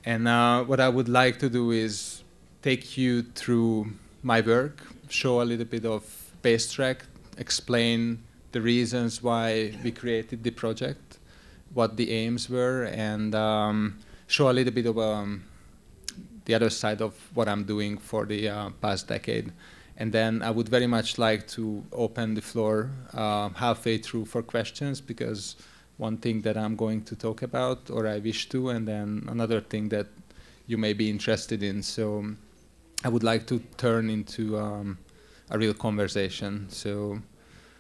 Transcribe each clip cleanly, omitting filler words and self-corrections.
And what I would like to do is take you through my work, show a little bit of Basetrack, explain the reasons why we created the project, what the aims were, and show a little bit of the other side of what I'm doing for the past decade. And then I would very much like to open the floor halfway through for questions, because one thing that I'm going to talk about, or I wish to, and then another thing that you may be interested in. So I would like to turn into a real conversation. So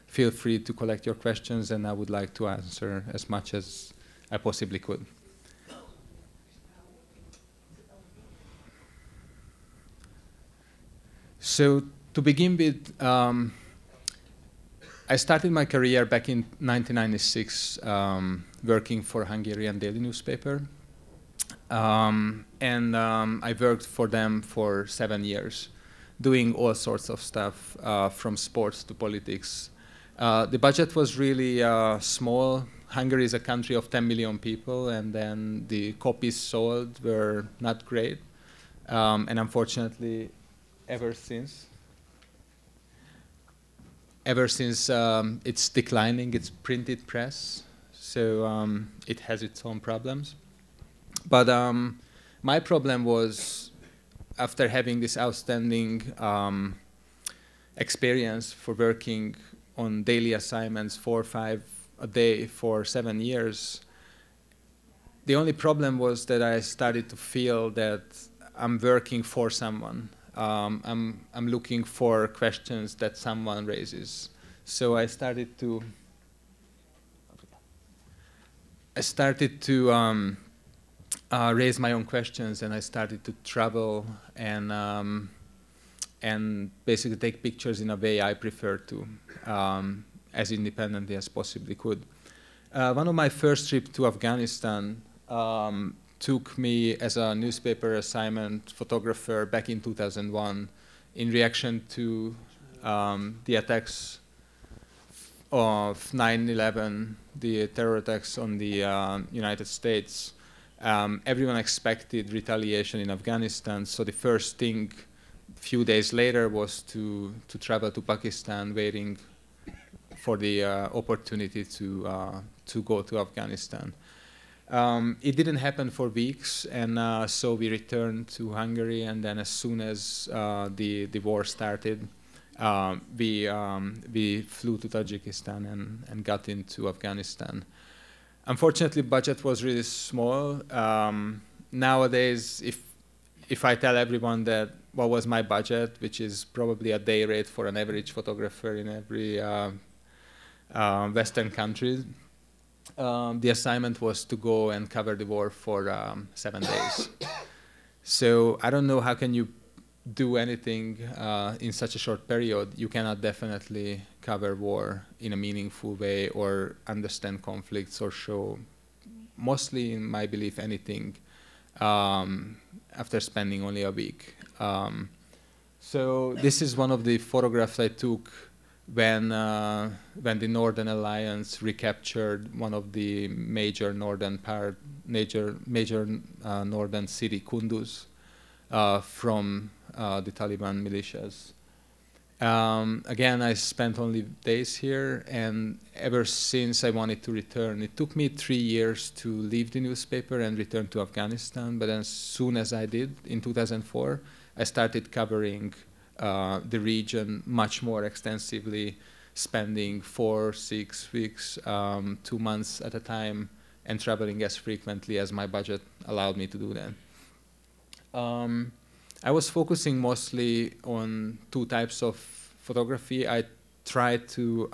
feel free to collect your questions, and I would like to answer as much as I possibly could. So to begin with, I started my career back in 1996 working for a Hungarian daily newspaper. I worked for them for 7 years, doing all sorts of stuff, from sports to politics. The budget was really small. Hungary is a country of 10 million people, and then the copies sold were not great. And unfortunately, ever since it's declining, it's printed press, so it has its own problems. But my problem was, after having this outstanding experience for working on daily assignments, 4 or 5 a day for 7 years, the only problem was that I started to feel that I'm working for someone. I'm looking for questions that someone raises. So I started to raise my own questions, and I started to travel and basically take pictures in a way I prefer to, as independently as possibly could. One of my first trips to Afghanistan took me as a newspaper assignment photographer back in 2001 in reaction to the attacks of 9/11, the terror attacks on the United States. Everyone expected retaliation in Afghanistan, so the first thing a few days later was to travel to Pakistan, waiting for the opportunity to go to Afghanistan. It didn't happen for weeks, and so we returned to Hungary, and then as soon as the war started, we flew to Tajikistan and got into Afghanistan. Unfortunately, budget was really small. Nowadays, if I tell everyone that what was my budget, which is probably a day rate for an average photographer in every Western country, the assignment was to go and cover the war for 7 days. So I don't know how can you do anything in such a short period. You cannot definitely cover war in a meaningful way or understand conflicts or show, mostly in my belief, anything after spending only a week. So this is one of the photographs I took when the Northern Alliance recaptured one of the major northern northern city, Kunduz, from the Taliban militias. Again, I spent only days here, and ever since I wanted to return. It took me 3 years to leave the newspaper and return to Afghanistan, but as soon as I did, in 2004, I started covering the region much more extensively, spending 4, 6 weeks, 2 months at a time, and traveling as frequently as my budget allowed me to do that. I was focusing mostly on 2 types of photography. I tried to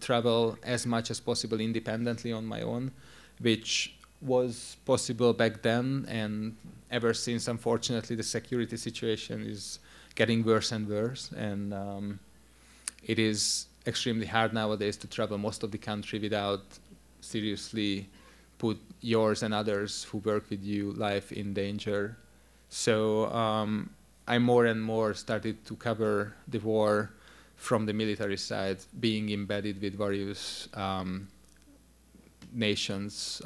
travel as much as possible independently on my own, which was possible back then, and ever since, unfortunately, the security situation is getting worse and worse, and it is extremely hard nowadays to travel most of the country without seriously put yours and others who work with you life in danger. So I more and more started to cover the war from the military side, being embedded with various nations,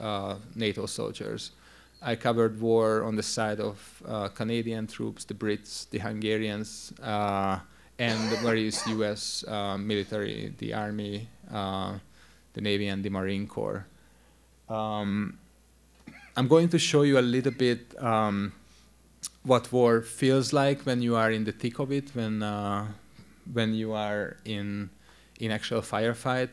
NATO soldiers. I covered war on the side of Canadian troops, the Brits, the Hungarians, and the various US military, the Army, the Navy, and the Marine Corps. I'm going to show you a little bit what war feels like when you are in the thick of it, when you are in actual firefight.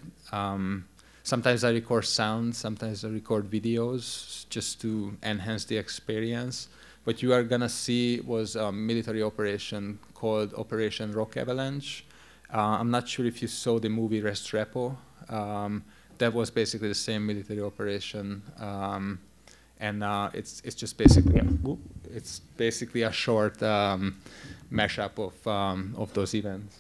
Sometimes I record sound, sometimes I record videos just to enhance the experience. What you are gonna see was a military operation called Operation Rock Avalanche. I'm not sure if you saw the movie Restrepo. That was basically the same military operation, and it's just basically a short mashup of those events.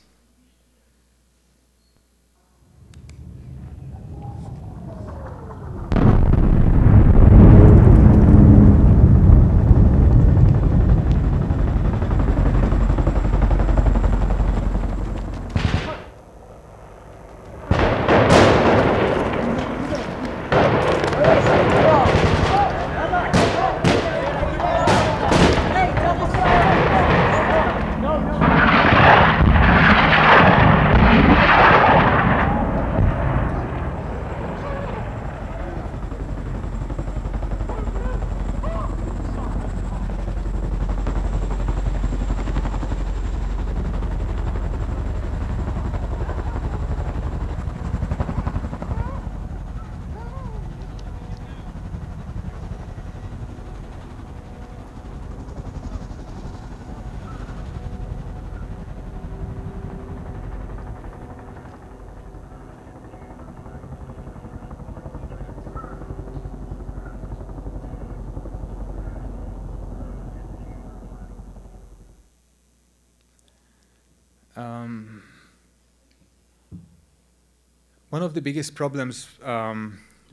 One of the biggest problems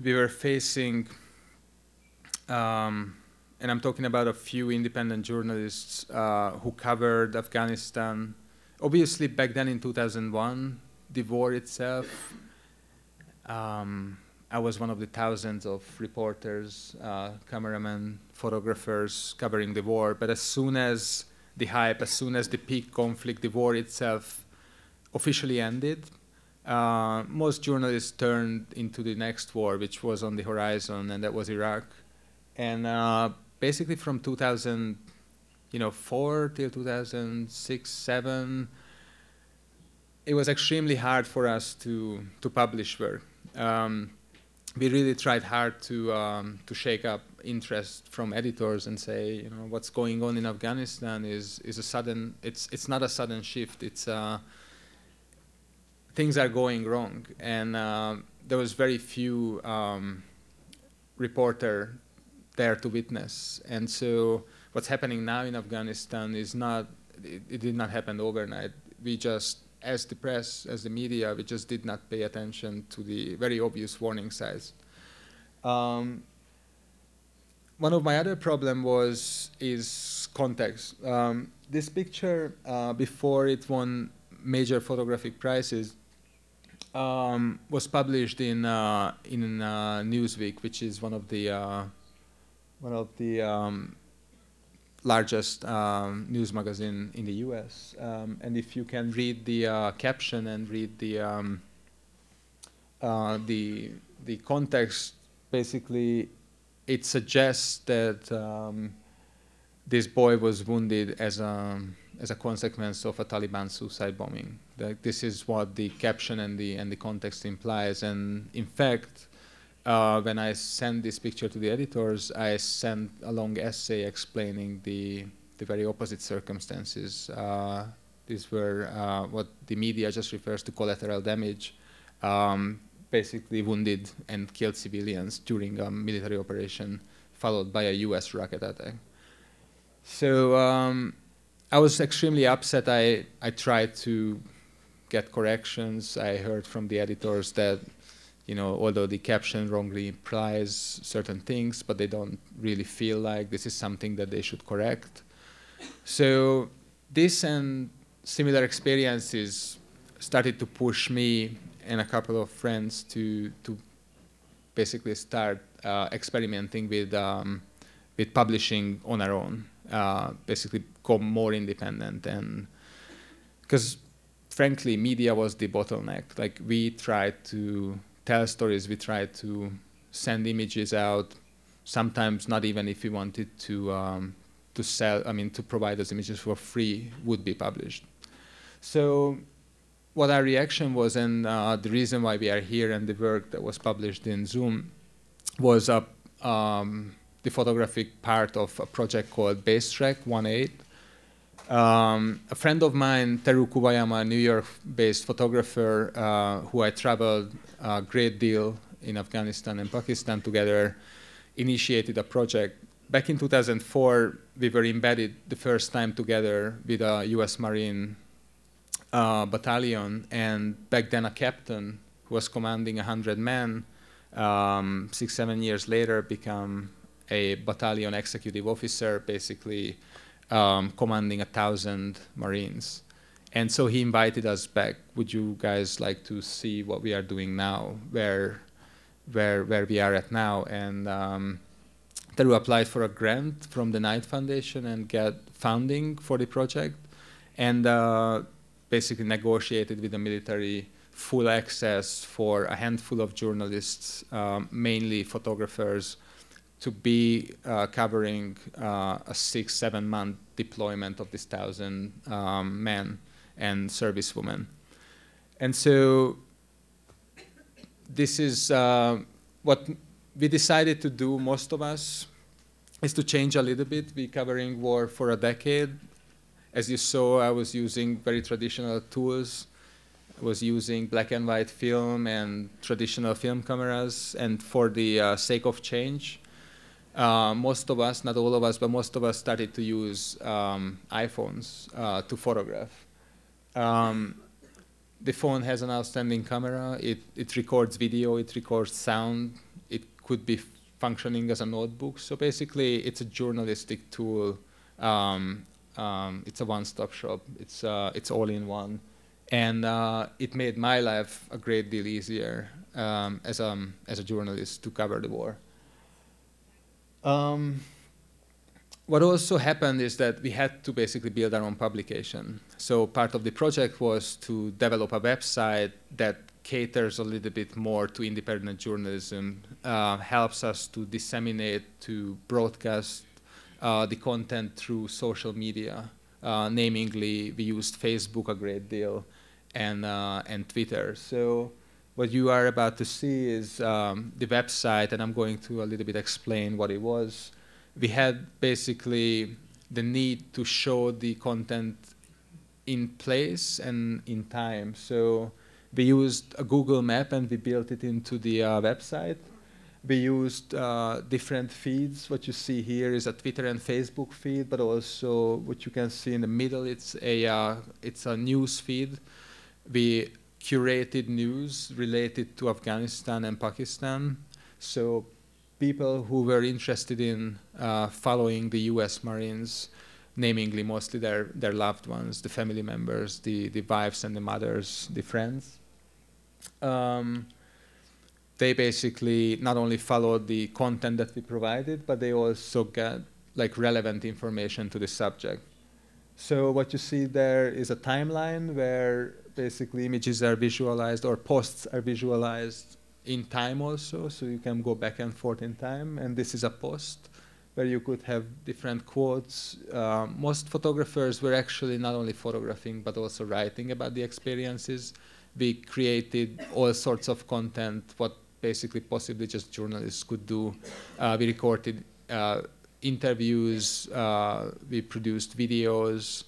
we were facing, and I'm talking about a few independent journalists who covered Afghanistan. Obviously, back then in 2001, the war itself, I was one of the thousands of reporters, cameramen, photographers covering the war. But as soon as the hype, as soon as the peak conflict, the war itself officially ended, most journalists turned into the next war, which was on the horizon, and that was Iraq. And basically from 2004 till 2006, 2007, it was extremely hard for us to publish work. We really tried hard to shake up interest from editors and say, what's going on in Afghanistan is a sudden. It's not a sudden shift. It's things are going wrong, and there was very few reporter there to witness. And so what's happening now in Afghanistan is not. It did not happen overnight. We just, as the press, as the media, we just did not pay attention to the very obvious warning signs. One of my other problems is context. This picture, before it won major photographic prizes, was published in Newsweek, which is one of the largest news magazine in the U.S. And if you can read the caption and read the context, basically it suggests that this boy was wounded as a consequence of a Taliban suicide bombing. This is what the caption and the context implies. And in fact, when I sent this picture to the editors, I sent a long essay explaining the very opposite circumstances. These were what the media just refers to collateral damage, basically wounded and killed civilians during a military operation followed by a US rocket attack. So I was extremely upset. I tried to get corrections. I heard from the editors that, although the caption wrongly implies certain things, but they don't really feel like this is something that they should correct. So this and similar experiences started to push me and a couple of friends to basically start experimenting with with publishing on our own, basically become more independent. And because frankly, media was the bottleneck. Like, we tried to tell stories, we tried to send images out, sometimes not even if we wanted to sell, to provide those images for free, would be published. So what our reaction was, and the reason why we are here, and the work that was published in Zum, was the photographic part of a project called Basetrack 18. A friend of mine, Teru Kubayama, a New York-based photographer who I traveled a great deal in Afghanistan and Pakistan together, initiated a project. Back in 2004, we were embedded the first time together with a US Marine battalion, and back then a captain who was commanding 100 men, 6-7 years later became a battalion executive officer, basically commanding 1,000 Marines. And so he invited us back. Would you guys like to see what we are doing now, where we are at now? And Teru applied for a grant from the Knight Foundation and got funding for the project, and basically negotiated with the military full access for a handful of journalists, mainly photographers, to be covering a 6-7 month deployment of this 1,000 men and servicewomen. And so this is what we decided to do, most of us, is to change a little bit. We're covering war for a decade. As you saw, I was using very traditional tools. I was using black and white film and traditional film cameras. And for the sake of change, most of us, not all of us, but most of us started to use iPhones to photograph. The phone has an outstanding camera. It records video, it records sound. It could be functioning as a notebook. So basically, it's a journalistic tool. It's a one-stop shop. It's all in one. And it made my life a great deal easier as a journalist to cover the war. What also happened is that we had to basically build our own publication. So part of the project was to develop a website that caters a little bit more to independent journalism, helps us to disseminate, to broadcast the content through social media. Namely, we used Facebook a great deal, and Twitter. So what you are about to see is the website, and I'm going to a little bit explain what it was. We had basically the need to show the content in place and in time. So we used a Google map and we built it into the website. We used different feeds. What you see here is a Twitter and Facebook feed, but also what you can see in the middle, it's a news feed. We curated news related to Afghanistan and Pakistan. So people who were interested in following the US Marines, namely mostly their loved ones, the family members, the wives and the mothers, the friends, they basically not only followed the content that we provided, but they also got like relevant information to the subject. So what you see there is a timeline where basically images are visualized, or posts are visualized in time also, so you can go back and forth in time. And this is a post where you could have different quotes. Most photographers were actually not only photographing, but also writing about the experiences. We created all sorts of content, what basically possibly just journalists could do. We recorded interviews, we produced videos,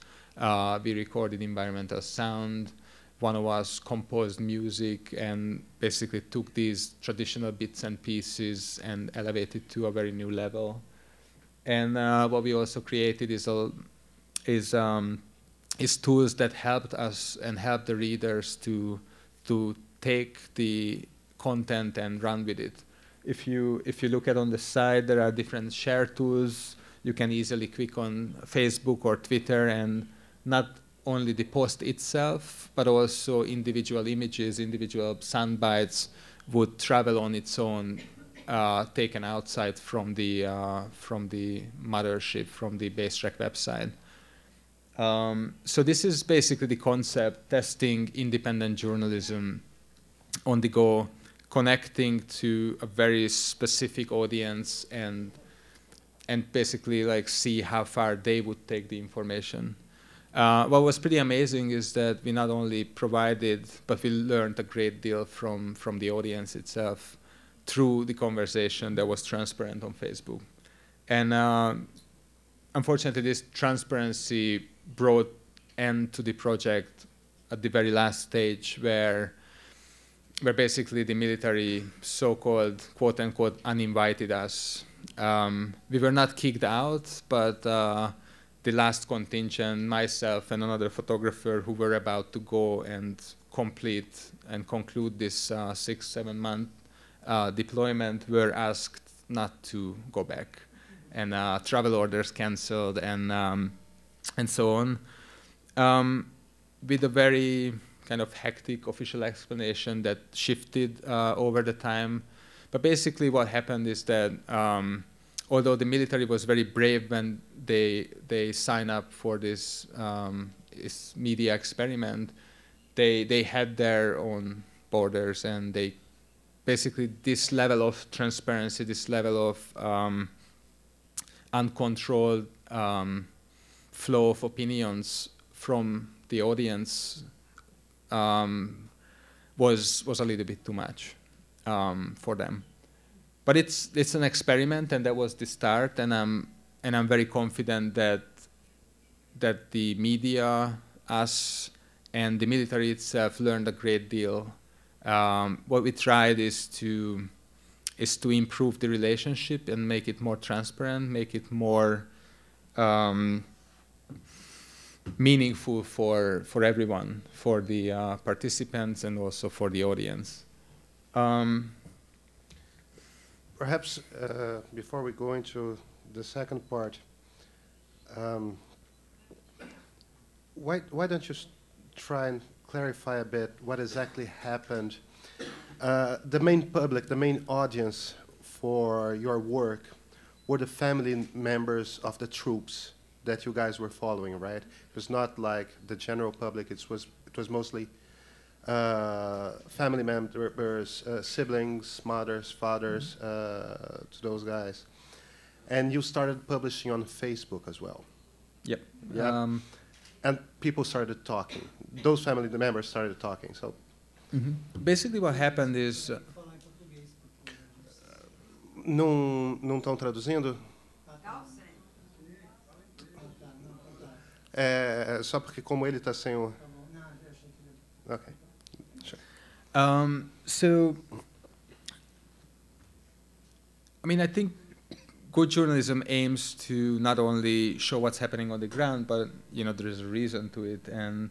we recorded environmental sound. One of us composed music and basically took these traditional bits and pieces and elevated to a very new level. And what we also created is tools that helped us and helped the readers to take the content and run with it. If you look at on the side, there are different share tools. You can easily click on Facebook or Twitter, and not only the post itself, but also individual images, individual sound bites would travel on its own taken outside from the mothership, from the Basetrack website. So this is basically the concept: testing independent journalism on the go, connecting to a very specific audience, and basically like see how far they would take the information. What was pretty amazing is that we not only provided, but we learned a great deal from the audience itself through the conversation that was transparent on Facebook. And unfortunately, this transparency brought end to the project at the very last stage, where basically the military so-called quote-unquote uninvited us. We were not kicked out, but the last contingent, myself and another photographer who were about to go and complete and conclude this 6-7 month deployment, were asked not to go back, and travel orders canceled, and so on, with a very kind of hectic official explanation that shifted over the time. But basically what happened is that although the military was very brave when they signed up for this media experiment, they had their own borders, and they basically, this level of transparency, this level of uncontrolled flow of opinions from the audience was a little bit too much for them. But it's an experiment, and that was the start. And I'm very confident that the media, us, and the military itself learned a great deal. What we tried is to improve the relationship and make it more transparent, make it more meaningful for everyone, for the participants and also for the audience. Perhaps before we go into the second part, why don't you try and clarify a bit what exactly happened? The main public, the main audience for your work were the family members of the troops that you guys were following, right? It was not like the general public. It was mostly family members, siblings, mothers, fathers, to those guys. And you started publishing on Facebook as well. Yep. Yeah. And people started talking. Those family members started talking. So, basically, what happened is. Não estão traduzindo? É só porque como ele está sem o. Okay. Sure. So, I mean, I think good journalism aims to not only show what's happening on the ground, but there is a reason to it. And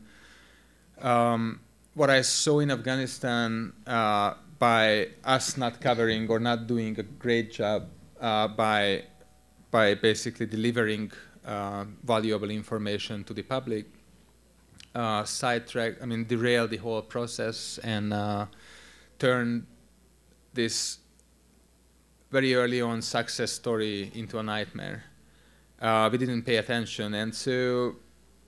what I saw in Afghanistan by us not covering or not doing a great job by basically delivering valuable information to the public, derailed the whole process and turned this very early on success story into a nightmare. We didn't pay attention. And so,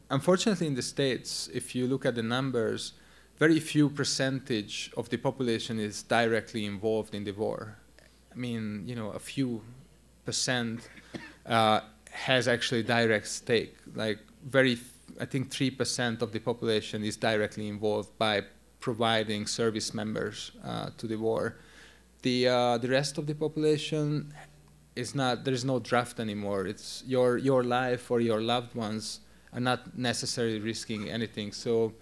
unfortunately, in the States, if you look at the numbers, very few percentage of the population is directly involved in the war. I mean, a few percent has actually direct stake. Like I think 3% of the population is directly involved by providing service members to the war. The rest of the population is not. There is no draft anymore. It's your life or your loved ones are not necessarily risking anything. So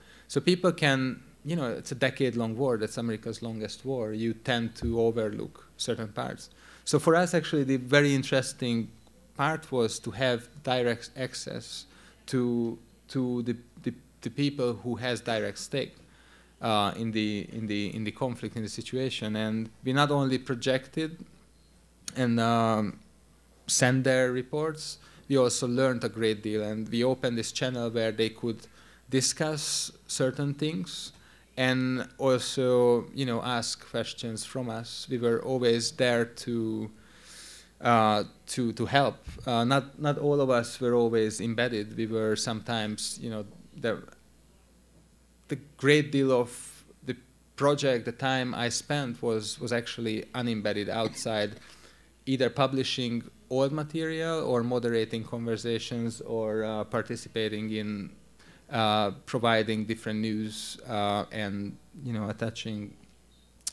people can. It's a decade-long war. That's America's longest war. You tend to overlook certain parts. So for us, actually, the very interesting part was to have direct access to the people who has direct stake in the conflict, in the situation. And we not only projected and sent their reports, we also learned a great deal. And we opened this channel where they could discuss certain things and also, ask questions from us. We were always there to help. Not all of us were always embedded. We were sometimes, the great deal of the project, the time I spent was actually unembedded outside, either publishing old material or moderating conversations or participating in providing different news and attaching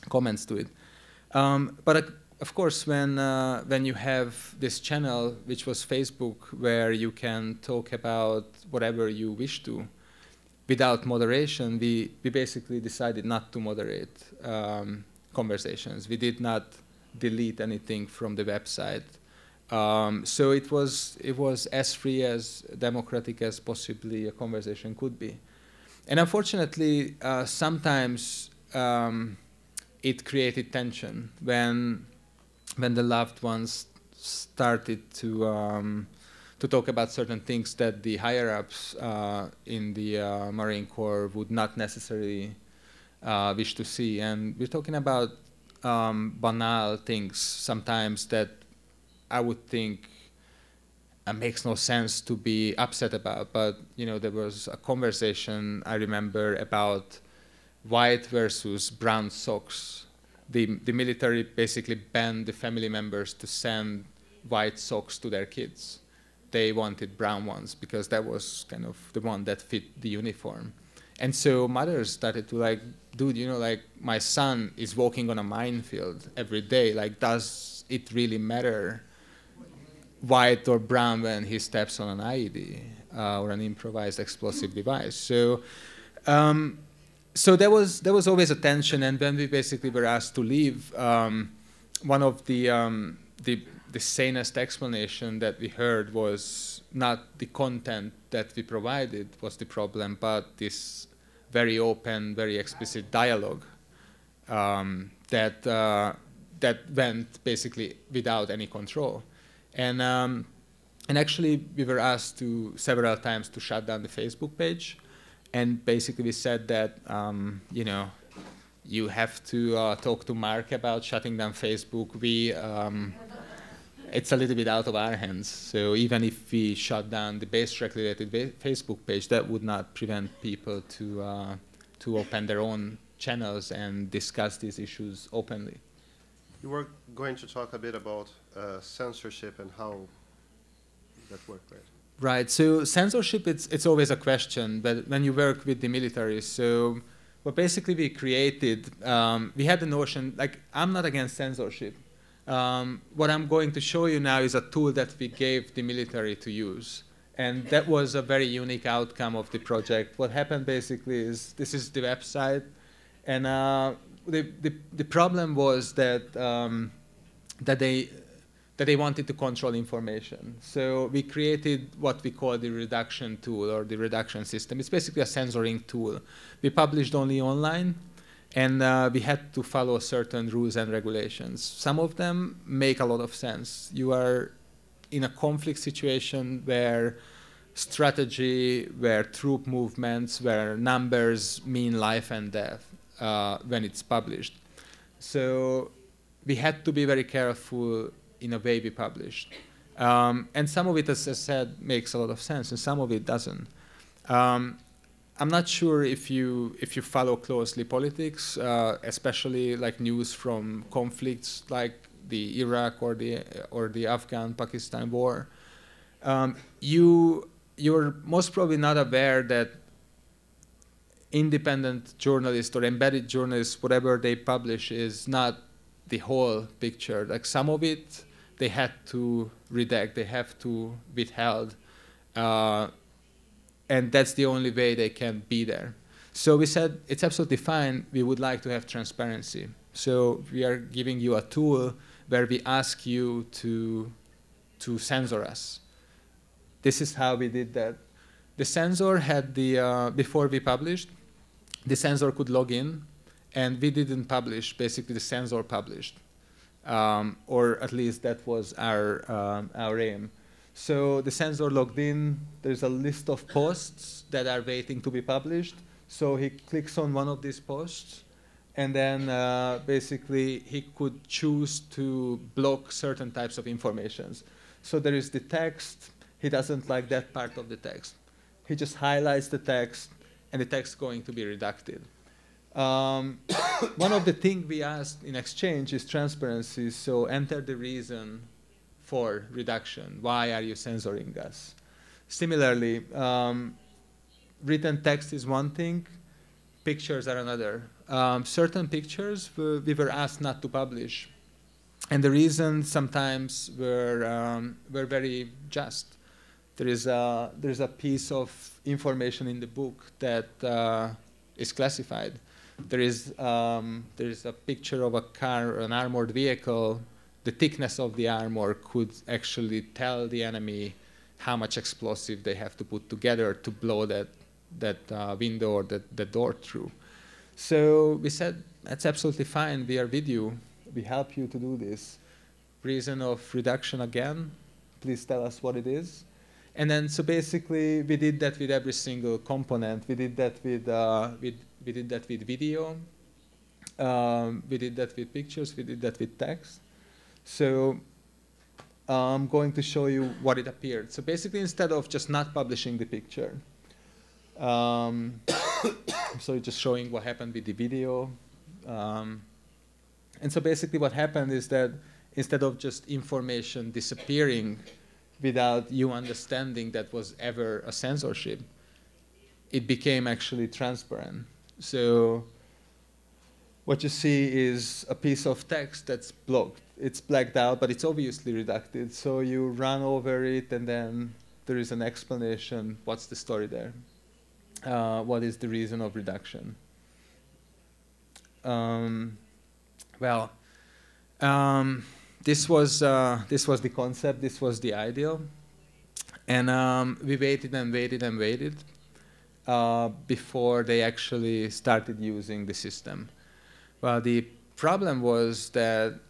comments to it. But of course, when you have this channel, which was Facebook, where you can talk about whatever you wish to, without moderation, we basically decided not to moderate conversations. We did not delete anything from the website. So it was as free, as democratic as possibly a conversation could be. And unfortunately, sometimes it created tension when the loved ones started to talk about certain things that the higher-ups in the Marine Corps would not necessarily wish to see. And we're talking about banal things sometimes that I would think makes no sense to be upset about. But there was a conversation I remember about white versus brown socks. The military basically banned the family members to send white socks to their kids. They wanted brown ones because that was kind of the one that fit the uniform. And so mothers started to like, dude, like my son is walking on a minefield every day. Like, does it really matter white or brown when he steps on an IED or an improvised explosive device? So, so there was always a tension. And when we basically were asked to leave, one of the sanest explanation that we heard was not the content that we provided was the problem, but this very open, very explicit dialogue that went basically without any control. And actually, we were asked several times to shut down the Facebook page, and basically we said that you have to talk to Mark about shutting down Facebook. It's a little bit out of our hands. So even if we shut down the Basetrack-related Facebook page, that would not prevent people to open their own channels and discuss these issues openly. You were going to talk a bit about censorship and how that worked, right? Right. So censorship, it's always a question, but when you work with the military, so what basically we created, we had the notion, like, I'm not against censorship. What I'm going to show you now is a tool that we gave the military to use. And that was a very unique outcome of the project. What happened basically is, this is the website. And the problem was that, that they wanted to control information. So we created what we call the reduction tool, or the reduction system. It's basically a censoring tool. We published only online. And we had to follow certain rules and regulations. Some of them make a lot of sense. You are in a conflict situation where strategy, where troop movements, where numbers mean life and death when it's published. So we had to be very careful in a way we published. And some of it, as I said, makes a lot of sense, and some of it doesn't. I'm not sure if you follow closely politics, especially like news from conflicts like the Iraq or the Afghan-Pakistan war. You're most probably not aware that independent journalists or embedded journalists, whatever they publish, is not the whole picture. Like, some of it they had to redact, they have to withheld. And that's the only way they can be there. So we said, it's absolutely fine. We would like to have transparency. So we are giving you a tool where we ask you to censor us. This is how we did that. The censor had before we published, the censor could log in, and we didn't publish. Basically, the censor published. Or at least that was our aim. So the censor logged in. There's a list of posts that are waiting to be published. So he clicks on one of these posts, and then basically he could choose to block certain types of informations. So there is the text. He doesn't like that part of the text. He just highlights the text, and the text is going to be redacted. One of the things we asked in exchange is transparency. So enter the reason for reduction. Why are you censoring us? Similarly, written text is one thing, pictures are another. Certain pictures we were asked not to publish, and the reason sometimes were very just. There is a piece of information in the book that is classified. There is a picture of a car, an armored vehicle. The thickness of the armor could actually tell the enemy how much explosive they have to put together to blow that window or that door through. So we said, that's absolutely fine. We are with you. We help you to do this. Reason of reduction again, please tell us what it is. And then, so basically, we did that with every single component. We did that with video. We did that with pictures. We did that with text. So I'm going to show you what it appeared. So basically, instead of just not publishing the picture, so just showing what happened with the video. And so basically what happened is that instead of just information disappearing without you understanding that was ever a censorship, it became actually transparent. So what you see is a piece of text that's blocked. It's blacked out, but it's obviously redacted. So you run over it, and then there is an explanation. What's the story there? What is the reason of reduction? This was the concept. This was the ideal, and we waited and waited and waited before they actually started using the system. Well, the problem was that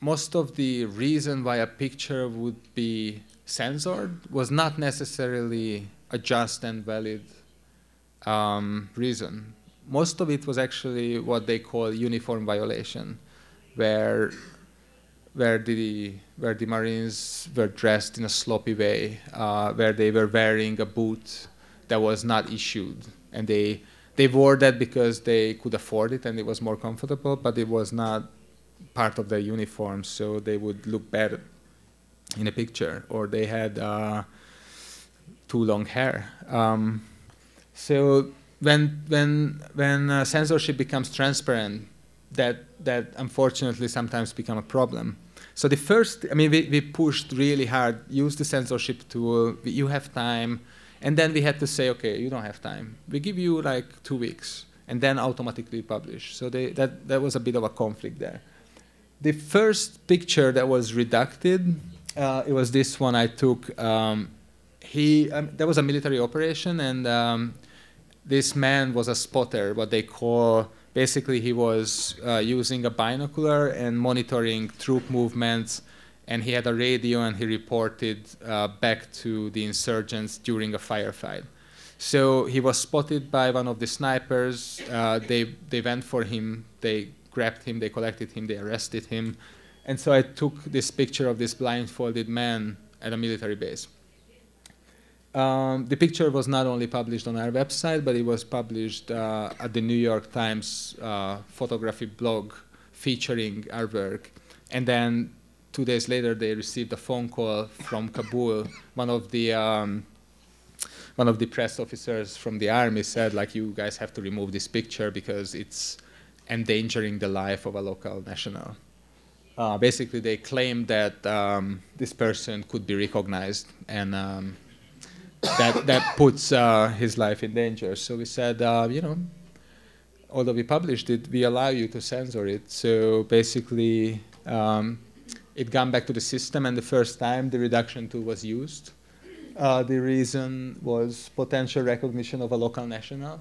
most of the reason why a picture would be censored was not necessarily a just and valid reason. Most of it was actually what they call uniform violation, where the Marines were dressed in a sloppy way, where they were wearing a boot that was not issued, and they wore that because they could afford it and it was more comfortable, but it was not part of their uniform, so they would look bad in a picture, or they had too long hair. So when censorship becomes transparent, that unfortunately sometimes become a problem. So the first, I mean, we pushed really hard, use the censorship tool, you have time, and then we had to say, okay, you don't have time. We give you like 2 weeks, and then automatically publish. So that was a bit of a conflict there. The first picture that was redacted, it was this one I took. There was a military operation, and this man was a spotter, what they call, basically he was using a binocular and monitoring troop movements, and he had a radio, and he reported back to the insurgents during a firefight. So he was spotted by one of the snipers. They went for him. They grabbed him. They collected him. They arrested him. And so I took this picture of this blindfolded man at a military base. The picture was not only published on our website, but it was published at the New York Times photography blog featuring our work. And then 2 days later, they received a phone call from Kabul. One of the press officers from the army said, like, you guys have to remove this picture because it's endangering the life of a local national. Basically, they claimed that this person could be recognized, and that puts his life in danger. So we said, although we published it, we allow you to censor it. So basically, it got back to the system, and the first time the reduction tool was used. The reason was potential recognition of a local national.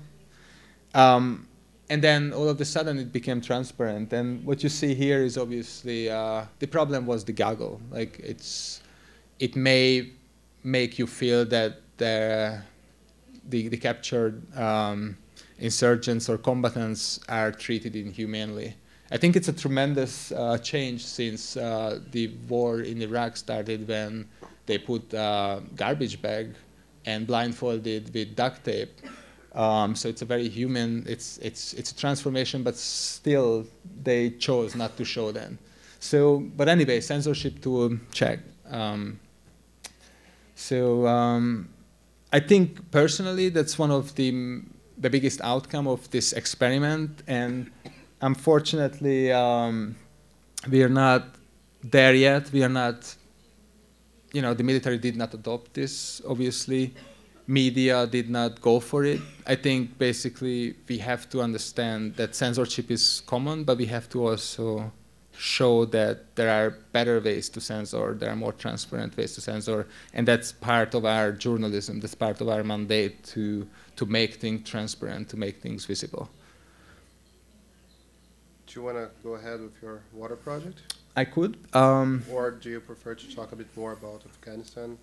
And then all of a sudden it became transparent. And what you see here is obviously, the problem was the goggle. Like it may make you feel that the captured insurgents or combatants are treated inhumanely. I think it's a tremendous change since the war in Iraq started, when they put a garbage bag and blindfolded with duct tape. So it's a very human, it's a transformation, but still they chose not to show them. So, but anyway, censorship tool, check. I think personally that's one of the biggest outcome of this experiment, and unfortunately we are not there yet. We are not, you know, the military did not adopt this, obviously. Media did not go for it. I think basically we have to understand that censorship is common, but we have to also show that there are better ways to censor, there are more transparent ways to censor, and that's part of our journalism, that's part of our mandate to make things transparent, to make things visible. Do you want to go ahead with your water project? I could. Or do you prefer to talk a bit more about Afghanistan?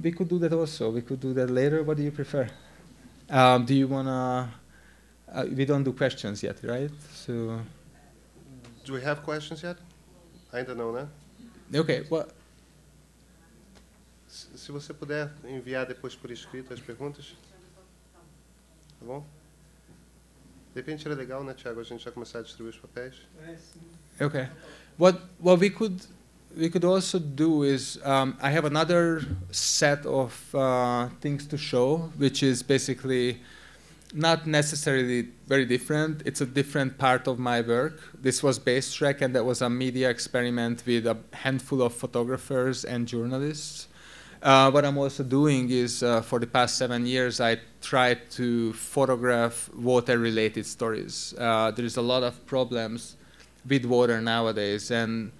We could do that also. We could do that later. What do you prefer? Do you want to... we don't do questions yet, right? So... Do we have questions yet? Ainda não, né? Okay, well... Se você puder enviar depois por escrito as perguntas. Tá bom? De repente era legal, né, Thiago, a gente já começar a distribuir os papéis. Okay. What we could also do is, I have another set of things to show, which is basically not necessarily very different. It's a different part of my work. This was Basetrack, and that was a media experiment with a handful of photographers and journalists. What I'm also doing is, for the past 7 years, I tried to photograph water-related stories. There is a lot of problems with water nowadays, and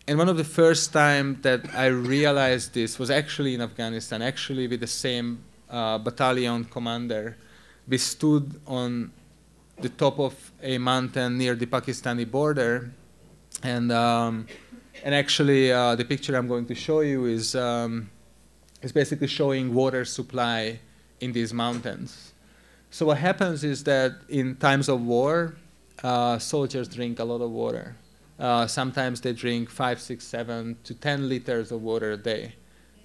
one of the first time that I realized this was actually in Afghanistan, actually with the same battalion commander. We stood on the top of a mountain near the Pakistani border, and actually the picture I'm going to show you is basically showing water supply in these mountains. So what happens is that in times of war, soldiers drink a lot of water. Sometimes they drink 5, 6, 7 to 10 liters of water a day.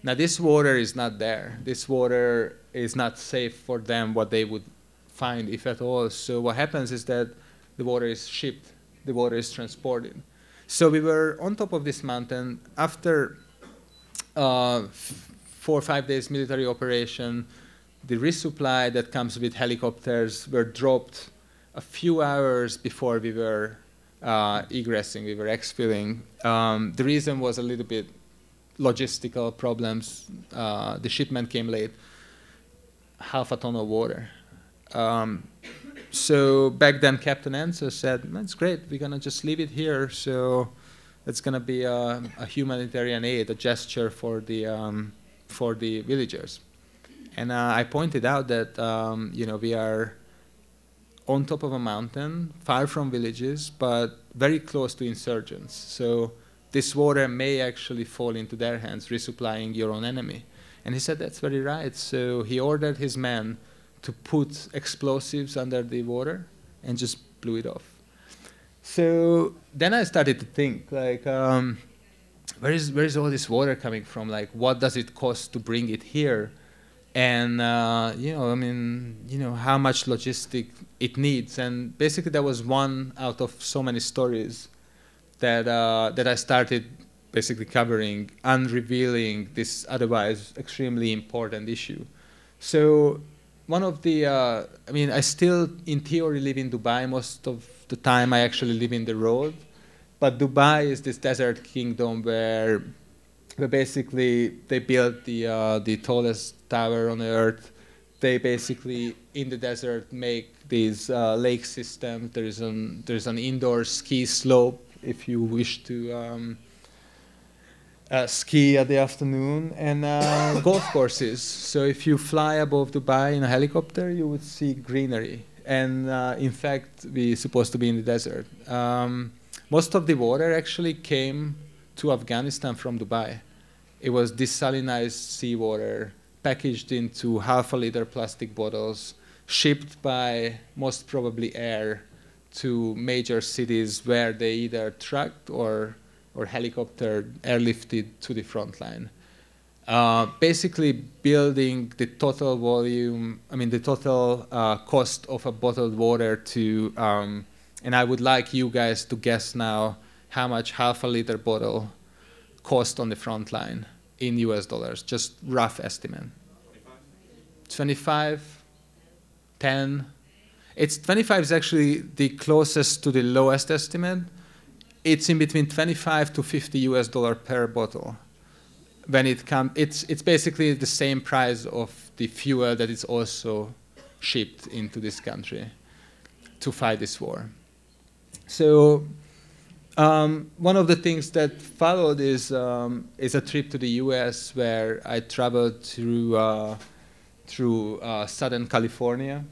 Now this water is not there. This water is not safe for them, what they would find, if at all. So what happens is that the water is shipped, the water is transported. So we were on top of this mountain. After 4 or 5 days military operation, the resupply that comes with helicopters were dropped a few hours before we were egressing, we were exfilling. The reason was a little bit logistical problems. The shipment came late, half a ton of water. So back then Captain Answer said, that's great, we're gonna just leave it here. So it's gonna be a humanitarian aid, a gesture for the villagers. And I pointed out that we are on top of a mountain, far from villages, but very close to insurgents. So this water may actually fall into their hands, resupplying your own enemy. And he said, that's very right. So he ordered his men to put explosives under the water and just blew it off. So then I started to think, like, where is all this water coming from? Like, what does it cost to bring it here? And, how much logistic it needs. And basically that was one out of so many stories that I started basically covering, unrevealing this otherwise extremely important issue. So one of the, I still in theory live in Dubai. Most of the time I actually live in the road. But Dubai is this desert kingdom where basically they built the tallest tower on earth. They basically in the desert make these lake systems. There's an indoor ski slope if you wish to ski at the afternoon, and golf courses. So if you fly above Dubai in a helicopter, you would see greenery. And in fact, we're supposed to be in the desert. Most of the water actually came to Afghanistan from Dubai. It was desalinized seawater packaged into half-a-liter plastic bottles, shipped by most probably air to major cities where they either trucked or helicopter airlifted to the front line. Basically building the total volume, the total cost of a bottled water to, and I would like you guys to guess now how much half-a-liter bottle cost on the front line in US dollars, just rough estimate. 25, 10. 25 is actually the closest to the lowest estimate. It's in between 25 to 50 US dollar per bottle. When it comes, it's basically the same price of the fuel that is also shipped into this country to fight this war. So one of the things that followed is a trip to the U.S. where I traveled through Southern California,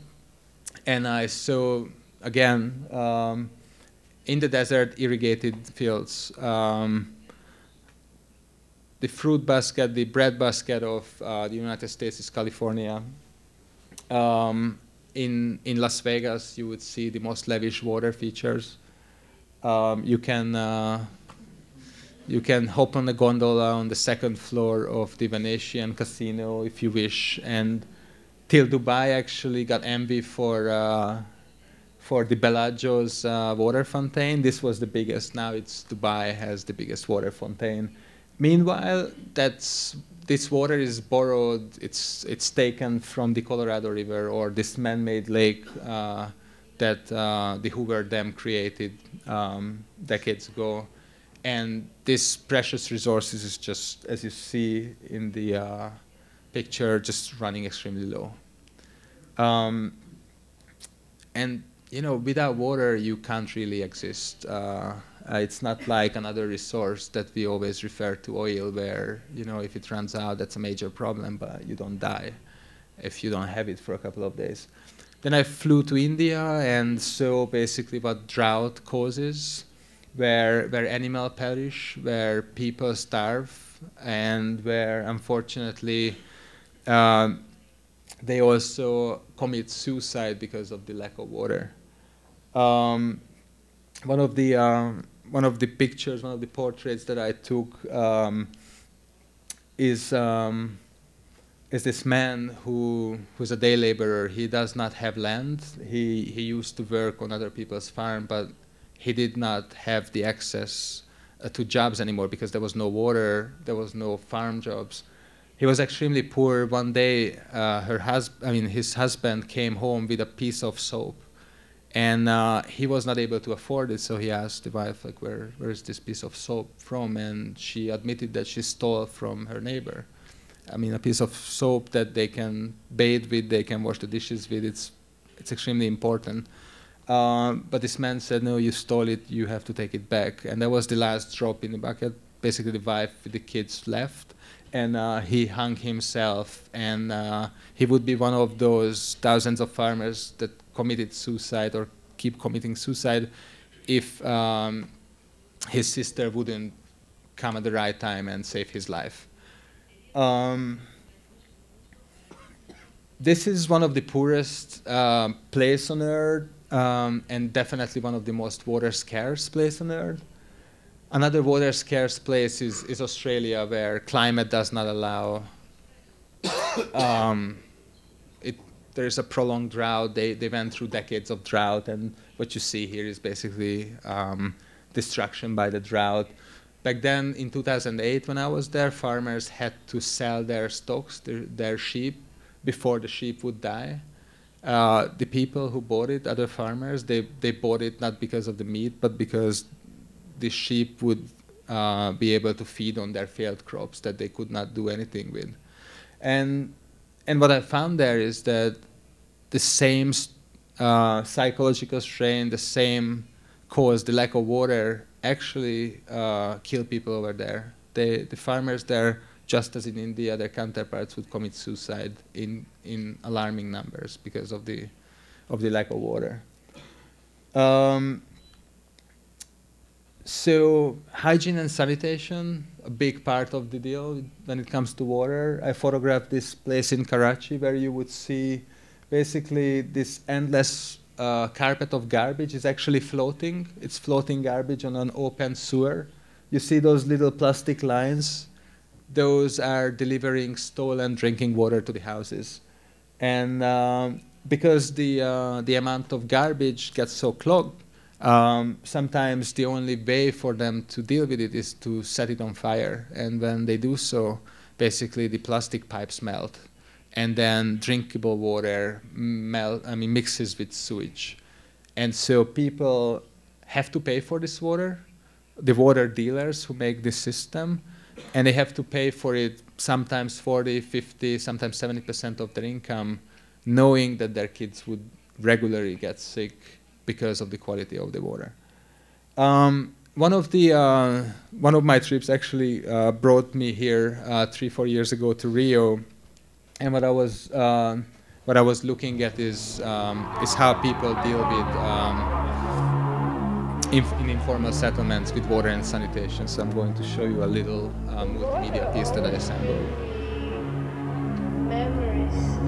and I saw again in the desert irrigated fields. The fruit basket, the bread basket of the United States is California. In Las Vegas, you would see the most lavish water features. You can hop on a gondola on the second floor of the Venetian casino if you wish. And till Dubai actually got envy for the Bellagio's water fountain. This was the biggest. Now Dubai has the biggest water fountain. Meanwhile, this water is borrowed. It's taken from the Colorado River or this man-made lake that the Hoover Dam created decades ago. And this precious resource is just, as you see in the picture, just running extremely low. And without water, you can't really exist. It's not like another resource that we always refer to, oil, where if it runs out, that's a major problem, but you don't die if you don't have it for a couple of days. Then I flew to India and saw basically what drought causes, where animals perish, where people starve, and where unfortunately they also commit suicide because of the lack of water. One of the pictures, one of the portraits that I took is this man who's a day laborer. He does not have land. He used to work on other people's farm, but he did not have the access to jobs anymore because there was no water, there was no farm jobs. He was extremely poor. One day, his husband came home with a piece of soap. And he was not able to afford it, so he asked the wife, like, where is this piece of soap from? And she admitted that she stole from her neighbor. A piece of soap that they can bathe with, they can wash the dishes with. It's extremely important. But this man said, no, you stole it, you have to take it back. And that was the last drop in the bucket. Basically, the wife with the kids left. And he hung himself. And he would be one of those thousands of farmers that committed suicide or keep committing suicide if his sister wouldn't come at the right time and save his life. This is one of the poorest place on Earth, and definitely one of the most water-scarce place on Earth. Another water-scarce place is Australia, where climate does not allow there's a prolonged drought. They went through decades of drought, and what you see here is basically destruction by the drought. Back then, in 2008, when I was there, farmers had to sell their stocks, their sheep, before the sheep would die. The people who bought it, other farmers, they bought it not because of the meat, but because the sheep would be able to feed on their failed crops that they could not do anything with. And what I found there is that the same psychological strain, the same cause, the lack of water, actually kill people over there. The farmers there, just as in India, their counterparts would commit suicide in alarming numbers because of the lack of water. So hygiene and sanitation, a big part of the deal when it comes to water. I photographed this place in Karachi where you would see basically this endless carpet of garbage is actually floating. It's floating garbage on an open sewer. You see those little plastic lines? Those are delivering stolen drinking water to the houses. And because the amount of garbage gets so clogged, sometimes the only way for them to deal with it is to set it on fire. And when they do so, basically the plastic pipes melt. And then drinkable water mixes with sewage. And so people have to pay for this water, the water dealers who make this system, and they have to pay for it sometimes 40, 50, sometimes 70% of their income, knowing that their kids would regularly get sick because of the quality of the water. One of my trips actually brought me here 3-4 years ago to Rio, and what I was looking at is how people deal with in informal settlements with water and sanitation. So I'm going to show you a little multimedia piece that I assembled. Memories.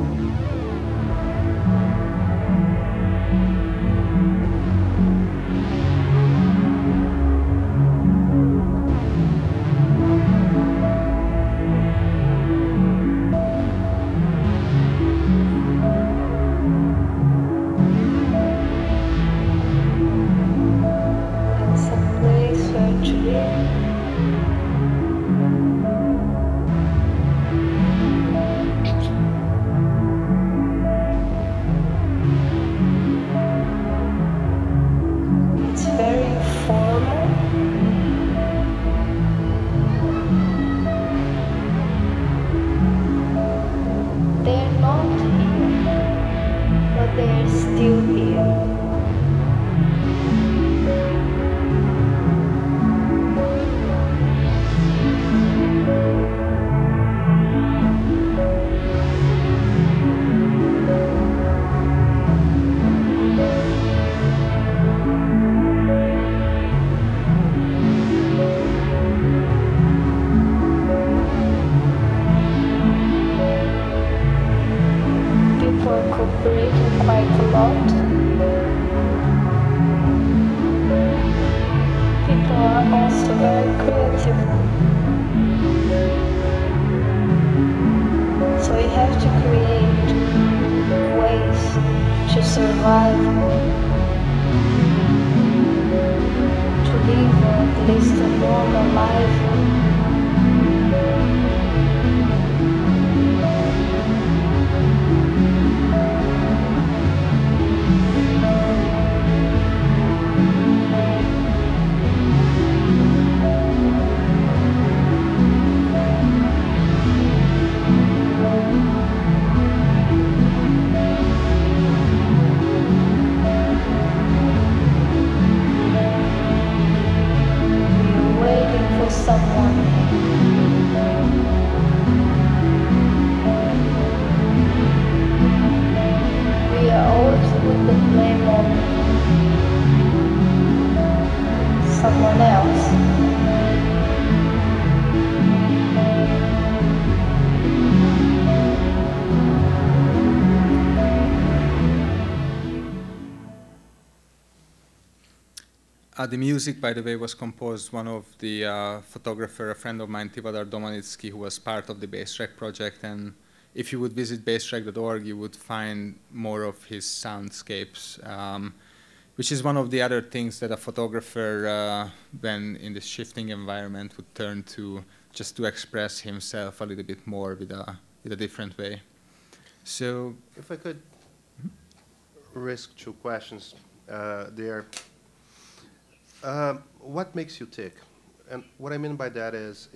The music, by the way, was composed one of the photographer, a friend of mine, Tivadar Domanitsky, who was part of the Basetrack project. And if you would visit basetrack.org, you would find more of his soundscapes, which is one of the other things that a photographer, when in this shifting environment, would turn to just to express himself a little bit more with a different way. So, if I could risk 2 questions there. What makes you tick? And what I mean by that is,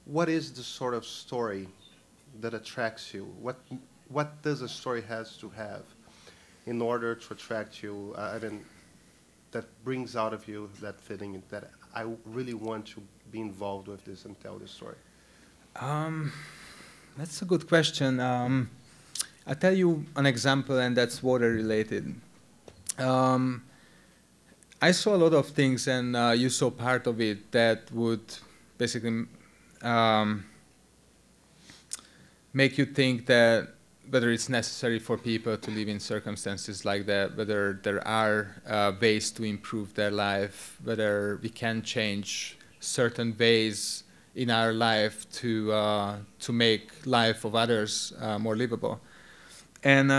what is the sort of story that attracts you? What does a story has to have in order to attract you? That brings out of you that feeling that I really want to be involved with this and tell this story. That's a good question. I'll tell you an example, and that's water related. I saw a lot of things, and you saw part of it, that would basically make you think that whether it's necessary for people to live in circumstances like that, whether there are ways to improve their life, whether we can change certain ways in our life to make life of others more livable. And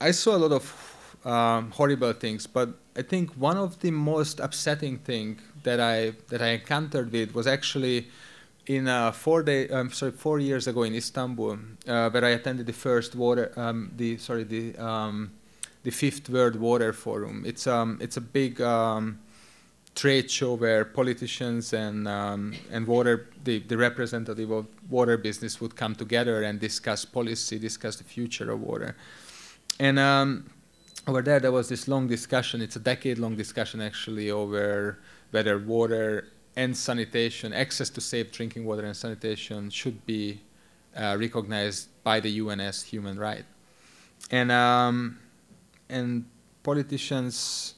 I saw a lot of horrible things, but I think one of the most upsetting things that I encountered with was actually in 4 years ago in Istanbul, where I attended the first the Fifth World Water Forum. It's a big trade show where politicians and the representative of water business would come together and discuss policy, discuss the future of water. And over there was this long discussion. It's a decade-long discussion actually over whether water and sanitation, access to safe drinking water and sanitation should be recognized by the UN as human right. And politicians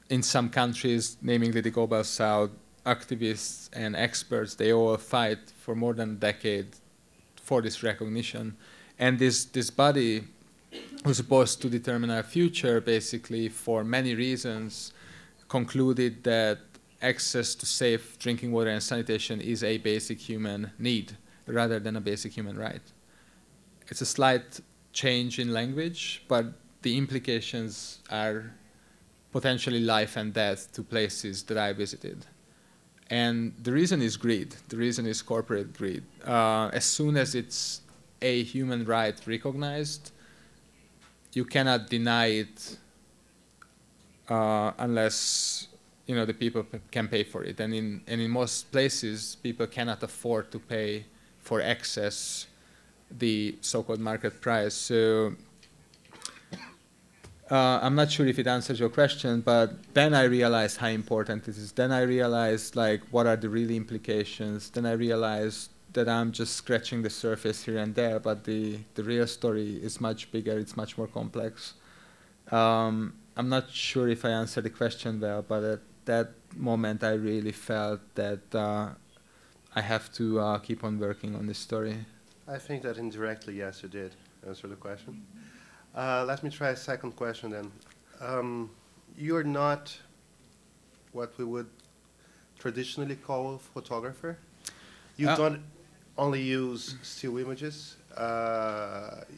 in some countries, namely the Global South, activists and experts, they all fight for more than a decade for this recognition. And this body was supposed to determine our future, basically, for many reasons, concluded that access to safe drinking water and sanitation is a basic human need rather than a basic human right. It's a slight change in language, but the implications are potentially life and death to places that I visited. And the reason is greed. The reason is corporate greed. As soon as it's a human right recognized, you cannot deny it unless the people can pay for it. And in most places, people cannot afford to pay for access, the so-called market price. So I'm not sure if it answers your question, but then I realized how important it is. Then I realized, what are the real implications. Then I realized that I'm just scratching the surface here and there, but the real story is much bigger. It's much more complex. I'm not sure if I answered the question well, but at that moment I really felt that I have to keep on working on this story. I think that indirectly, yes, you did answer the question. Let me try a second question then. You're not what we would traditionally call a photographer. You don't only use still images.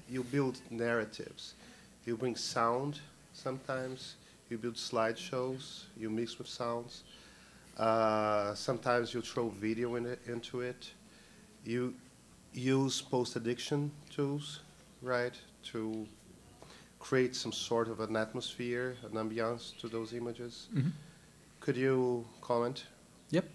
You build narratives. You bring sound sometimes. You build slideshows. You mix with sounds. Sometimes you throw video into it. You use post-addiction tools, right, to create some sort of an atmosphere, an ambiance to those images. Mm-hmm. Could you comment? Yep.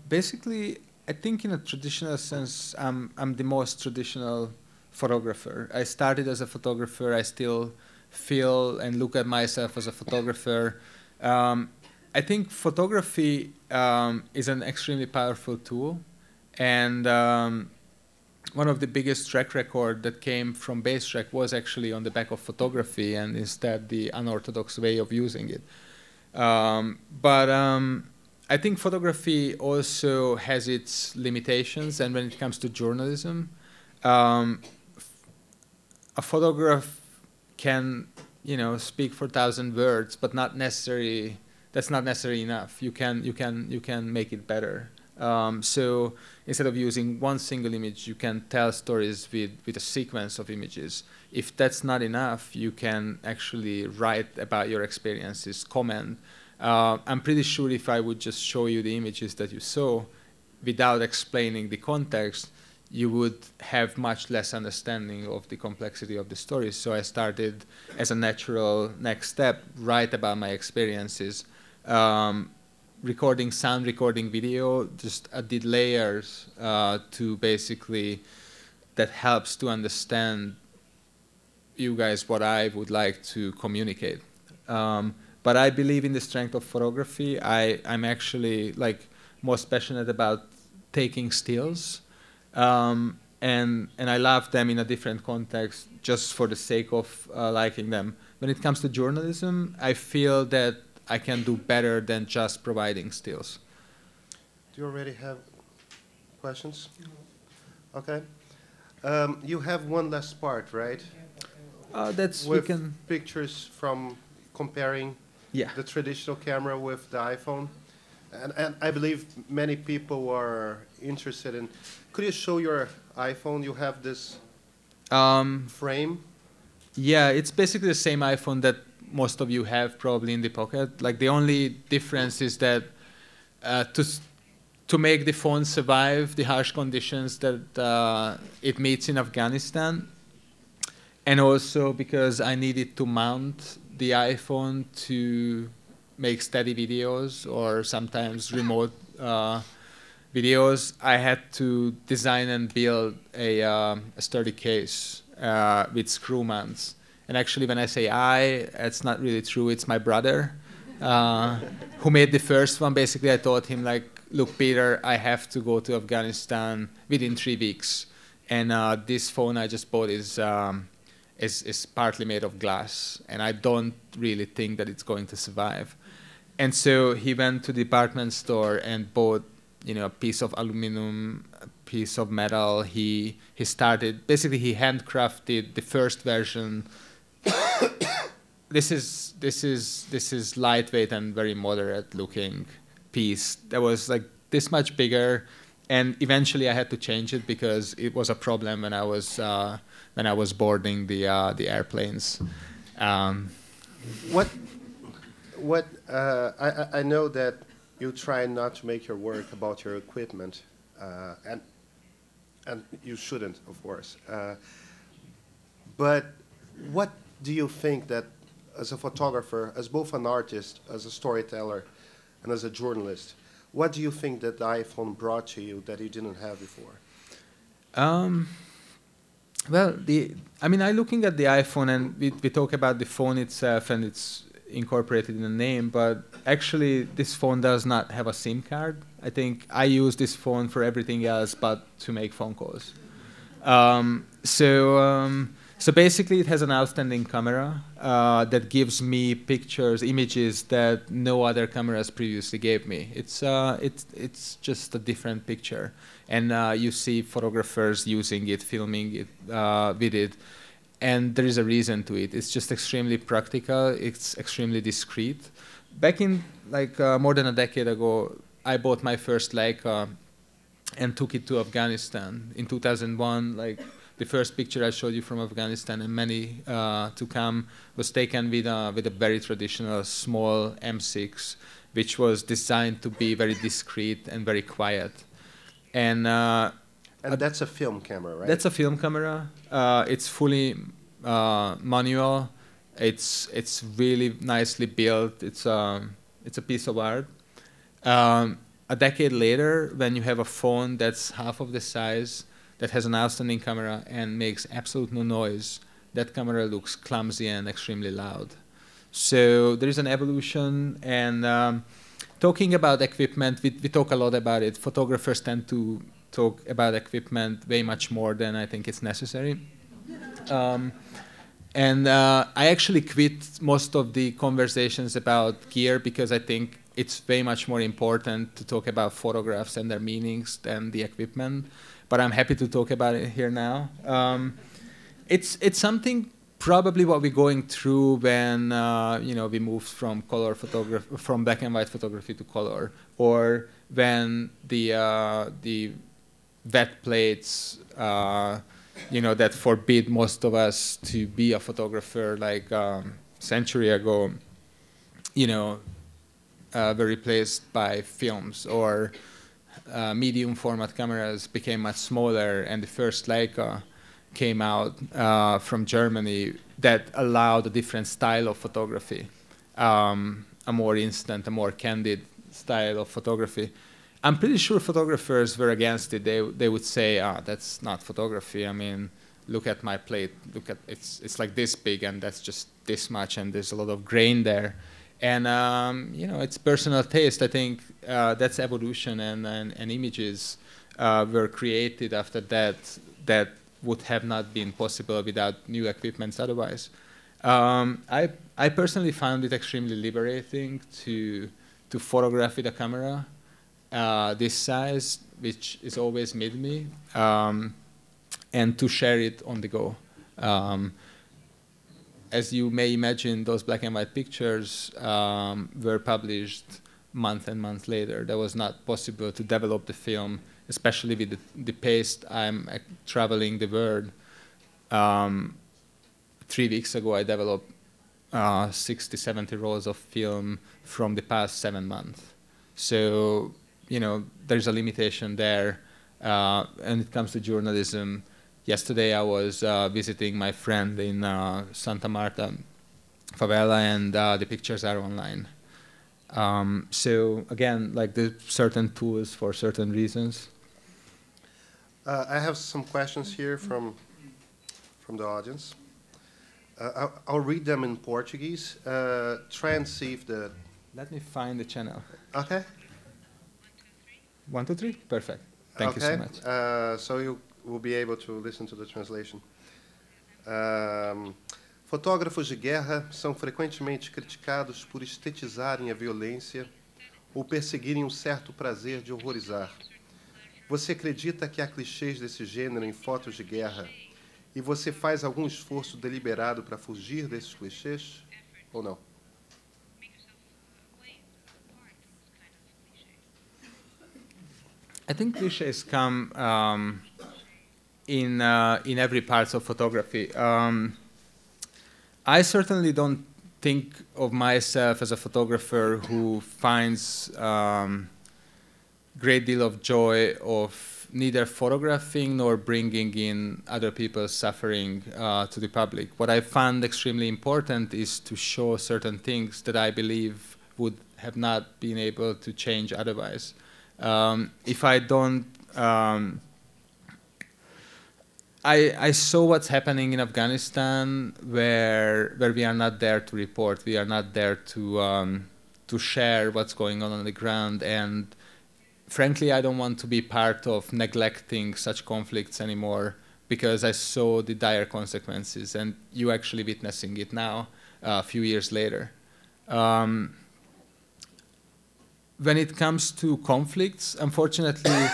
Basically, I think in a traditional sense, I'm the most traditional photographer. I started as a photographer. I still feel and look at myself as a photographer. I think photography is an extremely powerful tool, and one of the biggest track record that came from Basetrack was actually on the back of photography, and instead the unorthodox way of using it. But I think photography also has its limitations, and when it comes to journalism, a photograph can, speak for 1,000 words, but not necessarily. That's not necessarily enough. You can make it better. So instead of using one single image, you can tell stories with a sequence of images. If that's not enough, you can actually write about your experiences, comment. I'm pretty sure if I would just show you the images that you saw without explaining the context, you would have much less understanding of the complexity of the story. So I started as a natural next step, write about my experiences. Recording sound, recording video, just did layers to basically, that helps to understand you guys what I would like to communicate. But I believe in the strength of photography. I'm actually most passionate about taking stills, and I love them in a different context just for the sake of liking them. When it comes to journalism, I feel that I can do better than just providing stills. Do you already have questions? Okay. You have one last part, right? That's With we can. pictures from comparing the traditional camera with the iPhone. And I believe many people are interested in. Could you show your iPhone? You have this frame. Yeah, it's basically the same iPhone that most of you have probably in the pocket. Like the only difference is that to make the phone survive the harsh conditions that it meets in Afghanistan, and also because I needed to mount the iPhone to make steady videos or sometimes remote videos, I had to design and build a sturdy case with screw mounts. And actually, when I say it's not really true. It's my brother who made the first one. Basically, I told him, like, look, Peter, I have to go to Afghanistan within 3 weeks. And this phone I just bought is partly made of glass. And I don't really think that it's going to survive. And so he went to the department store and bought, a piece of aluminum, a piece of metal. He started, basically he handcrafted the first version. This is lightweight and very moderate looking piece that was like this much bigger, and eventually I had to change it because it was a problem when I was boarding the airplanes. I know that you try not to make your work about your equipment, and you shouldn't, of course. But what do you think that, as a photographer, as both an artist, as a storyteller, and as a journalist, what do you think that the iPhone brought to you that you didn't have before? Well, I'm looking at the iPhone, and we talk about the phone itself, and it's incorporated in the name, but actually this phone does not have a SIM card. I think I use this phone for everything else but to make phone calls. So basically it has an outstanding camera that gives me images that no other cameras previously gave me. It's just a different picture. And you see photographers using it, filming it with it. And there is a reason to it. It's just extremely practical. It's extremely discreet. Back in more than a decade ago, I bought my first Leica and took it to Afghanistan in 2001. The first picture I showed you from Afghanistan, and many to come, was taken with a very traditional small M6, which was designed to be very discreet and very quiet. And that's a film camera, right? That's a film camera. It's fully manual. It's really nicely built. It's a piece of art. A decade later, when you have a phone that's half of the size, that has an outstanding camera and makes absolute no noise, that camera looks clumsy and extremely loud. So there is an evolution. And talking about equipment, we talk a lot about it. Photographers tend to talk about equipment way much more than I think it's necessary. And I actually quit most of the conversations about gear because I think it's way much more important to talk about photographs and their meanings than the equipment. But I'm happy to talk about it here now. It's something probably what we're going through when we moved from color photography, from black and white photography to color, or when the wet plates that forbid most of us to be a photographer a century ago, were replaced by films, or medium format cameras became much smaller, and the first Leica came out from Germany that allowed a different style of photography, a more instant, a more candid style of photography. I'm pretty sure photographers were against it. They would say, that's not photography. I mean, look at my plate. Look at it's like this big, and that's just this much, and there's a lot of grain there. And it's personal taste. I think that's evolution, and images were created after that would have not been possible without new equipments otherwise. I personally found it extremely liberating to photograph with a camera. this size, which is always with me, and to share it on the go. As you may imagine, those black and white pictures were published month and month later. That was not possible to develop the film, especially with the pace I'm traveling the world. 3 weeks ago, I developed 60, 70 rolls of film from the past 7 months. So, you know, there's a limitation there. And it comes to journalism. Yesterday, I was visiting my friend in Santa Marta favela, and the pictures are online. So again, like there's certain tools for certain reasons. I have some questions here from the audience. I'll read them in Portuguese. Try and see if the... Let me find the channel. Okay. 1, 2, 3? Perfect. Thank you so much. So you will be able to listen to the translation. Fotógrafos de guerra são frequentemente criticados por estetizarem a violência ou perseguirem um certo prazer de horrorizar. Você acredita que há clichês desse gênero em fotos de guerra e você faz algum esforço deliberado para fugir desses clichês ou não? I think clichés come in every part of photography. I certainly don't think of myself as a photographer who finds great deal of joy of neither photographing nor bringing in other people's suffering to the public. What I found extremely important is to show certain things that I believe would have not been able to change otherwise. If I don't, I saw what's happening in Afghanistan, where we are not there to report, we are not there to share what's going on the ground, and frankly, I don't want to be part of neglecting such conflicts anymore, because I saw the dire consequences, and you actually witnessing it now, a few years later. When it comes to conflicts, unfortunately,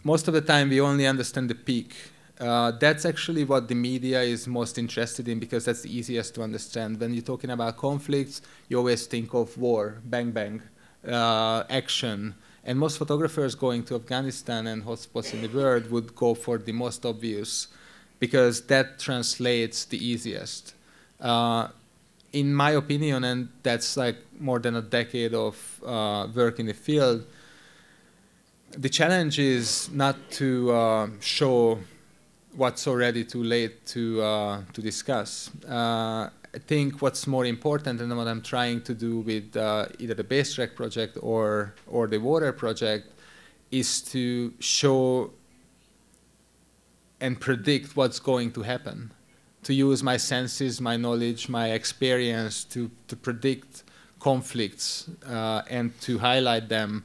most of the time we only understand the peak. That's actually what the media is most interested in, because that's the easiest to understand. When you're talking about conflicts, you always think of war, bang, bang, action. And most photographers going to Afghanistan and hotspots in the world would go for the most obvious, because that translates the easiest. In my opinion, and that's like more than a decade of work in the field, the challenge is not to show what's already too late to discuss. I think what's more important, and what I'm trying to do with either the Basetrack project or the water project, is to show and predict what's going to happen. To use my senses, my knowledge, my experience to predict conflicts and to highlight them,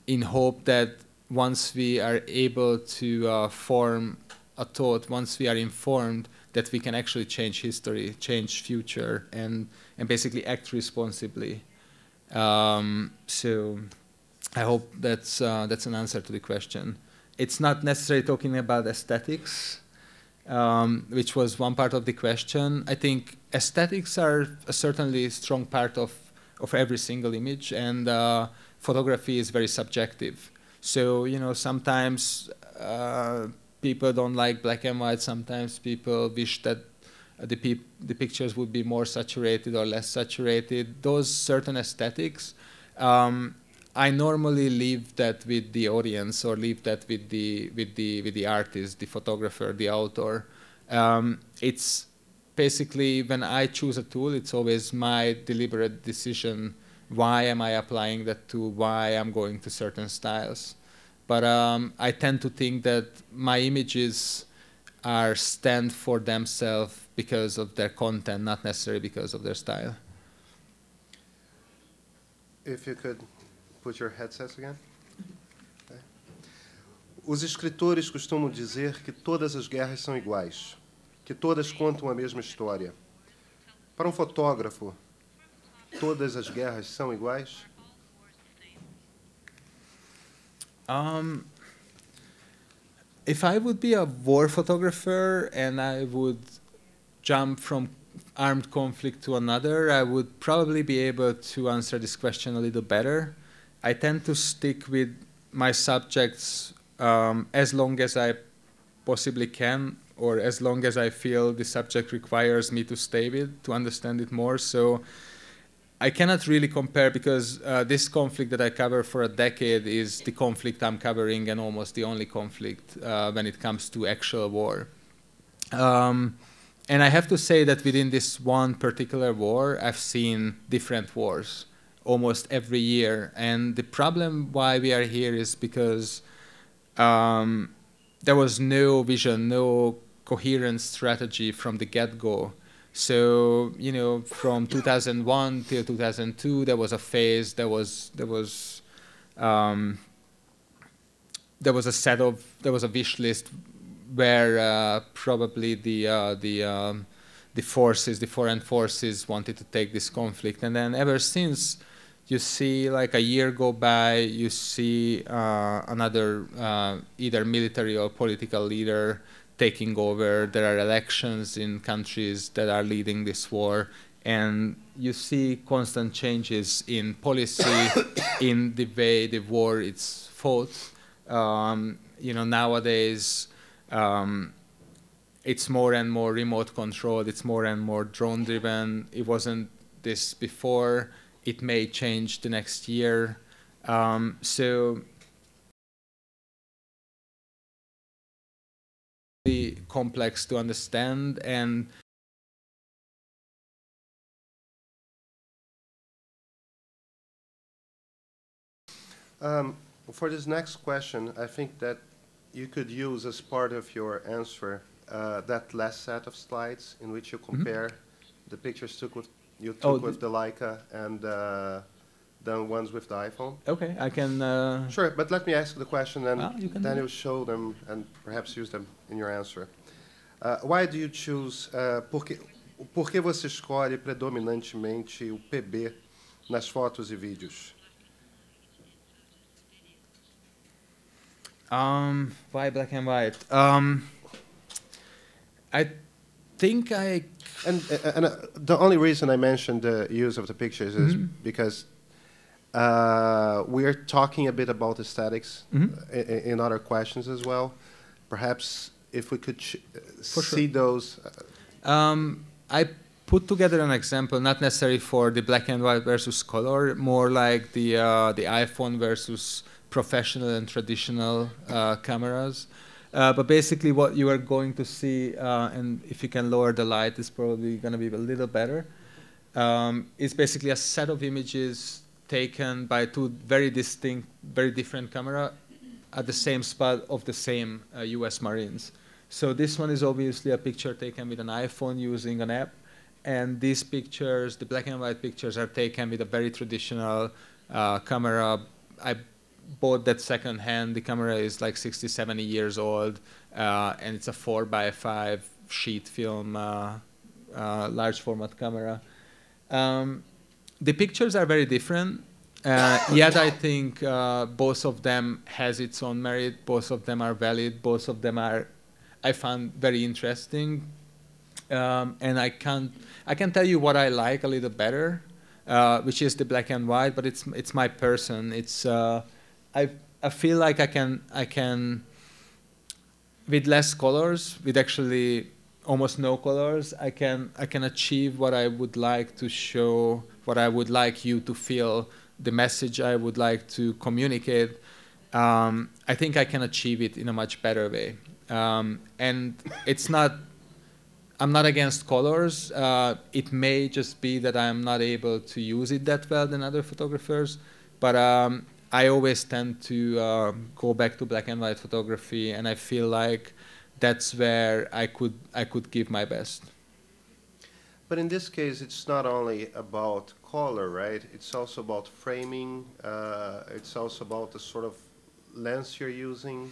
in hope that once we are able to form a thought, once we are informed, that we can actually change history, change future, and basically act responsibly. So I hope that's an answer to the question. It's not necessarily talking about aesthetics, which was one part of the question. I think aesthetics are certainly a strong part of every single image, and photography is very subjective. So, you know, sometimes people don't like black and white. Sometimes people wish that the pictures would be more saturated or less saturated. Those certain aesthetics, I normally leave that with the audience, or leave that with the artist, the photographer, the author. It's basically, when I choose a tool, it's always my deliberate decision. Why am I applying that tool? Why I'm going to certain styles? But I tend to think that my images stand for themselves because of their content, not necessarily because of their style. If you could put your headsets again. Okay. Os escritores costumam dizer que todas as guerras são iguais, que todas contam a mesma história. Para um fotógrafo, todas as guerras são iguais? If I would be a war photographer and I would jump from armed conflict to another, I would probably be able to answer this question a little better. I tend to stick with my subjects as long as I possibly can, or as long as I feel the subject requires me to stay with, to understand it more. So I cannot really compare, because this conflict that I cover for a decade is the conflict I'm covering, and almost the only conflict when it comes to actual war. And I have to say that within this one particular war, I've seen different wars almost every year. And the problem why we are here is because there was no vision, no coherent strategy from the get-go. So, you know, from 2001 till 2002, there was a phase, there was a wish list where probably the foreign forces wanted to take this conflict. And then ever since, you see like a year go by, you see another either military or political leader taking over. There are elections in countries that are leading this war, and you see constant changes in policy, in the way the war is fought. You know, nowadays it's more and more remote controlled. It's more and more drone driven. It wasn't this before. It may change the next year. So really complex to understand. And for this next question, I think that you could use as part of your answer that last set of slides in which you compare the pictures you took with the Leica and the ones with the iPhone. Okay, I can... Sure, but let me ask the question, and then you'll show them and perhaps use them in your answer. Why do you choose... Por que você escolhe predominantemente o PB nas fotos e vídeos? Why black and white? I think And the only reason I mentioned the use of the pictures is because we're talking a bit about aesthetics in other questions as well. Perhaps if we could see those. I put together an example, not necessarily for the black and white versus color, more like the iPhone versus professional and traditional cameras. But basically what you are going to see, and if you can lower the light, it's probably going to be a little better, is basically a set of images taken by two very distinct, very different cameras at the same spot of the same US Marines. So this one is obviously a picture taken with an iPhone using an app. And these pictures, the black and white pictures, are taken with a very traditional camera. I bought that secondhand. The camera is like 60, 70 years old, and it's a 4x5 sheet film, large format camera. The pictures are very different, yet I think both of them has its own merit. Both of them are valid. Both of them are, I found, very interesting. And I can tell you what I like a little better, which is the black and white, but it's my person. It's I feel like I can with less colors, with actually almost no colors, I can achieve what I would like to show, what I would like you to feel, the message I would like to communicate. I think I can achieve it in a much better way. And it's not, I'm not against colors. It may just be that I'm not able to use it that well than other photographers, but I always tend to go back to black and white photography, and I feel like that's where I could give my best. But in this case, it's not only about color, right? It's also about framing. It's also about the sort of lens you're using.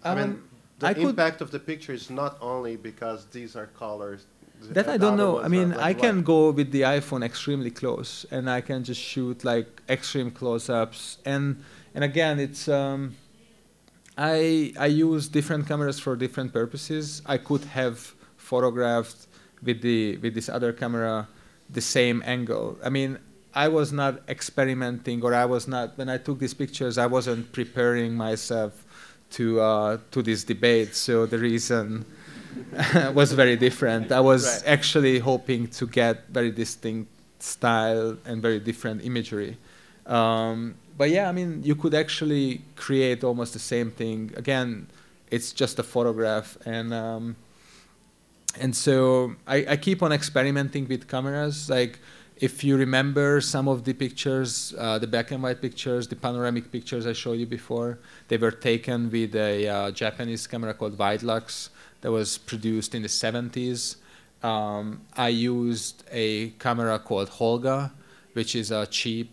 I mean, the impact of the picture is not only because these are colors. That I don't know. I mean, I can go with the iPhone extremely close, and I can just shoot like extreme close-ups. And again, it's I use different cameras for different purposes. I could have photographed with this other camera the same angle. I mean, I was not experimenting, or I was not, when I took these pictures, I wasn't preparing myself to this debate. So the reason was very different. I was actually hoping to get very distinct style and very different imagery. But yeah, I mean, you could actually create almost the same thing. Again, it's just a photograph, and so I keep on experimenting with cameras. Like, if you remember some of the pictures, the black and white pictures, the panoramic pictures I showed you before, they were taken with a Japanese camera called Widelux that was produced in the 70s. I used a camera called Holga, which is a cheap,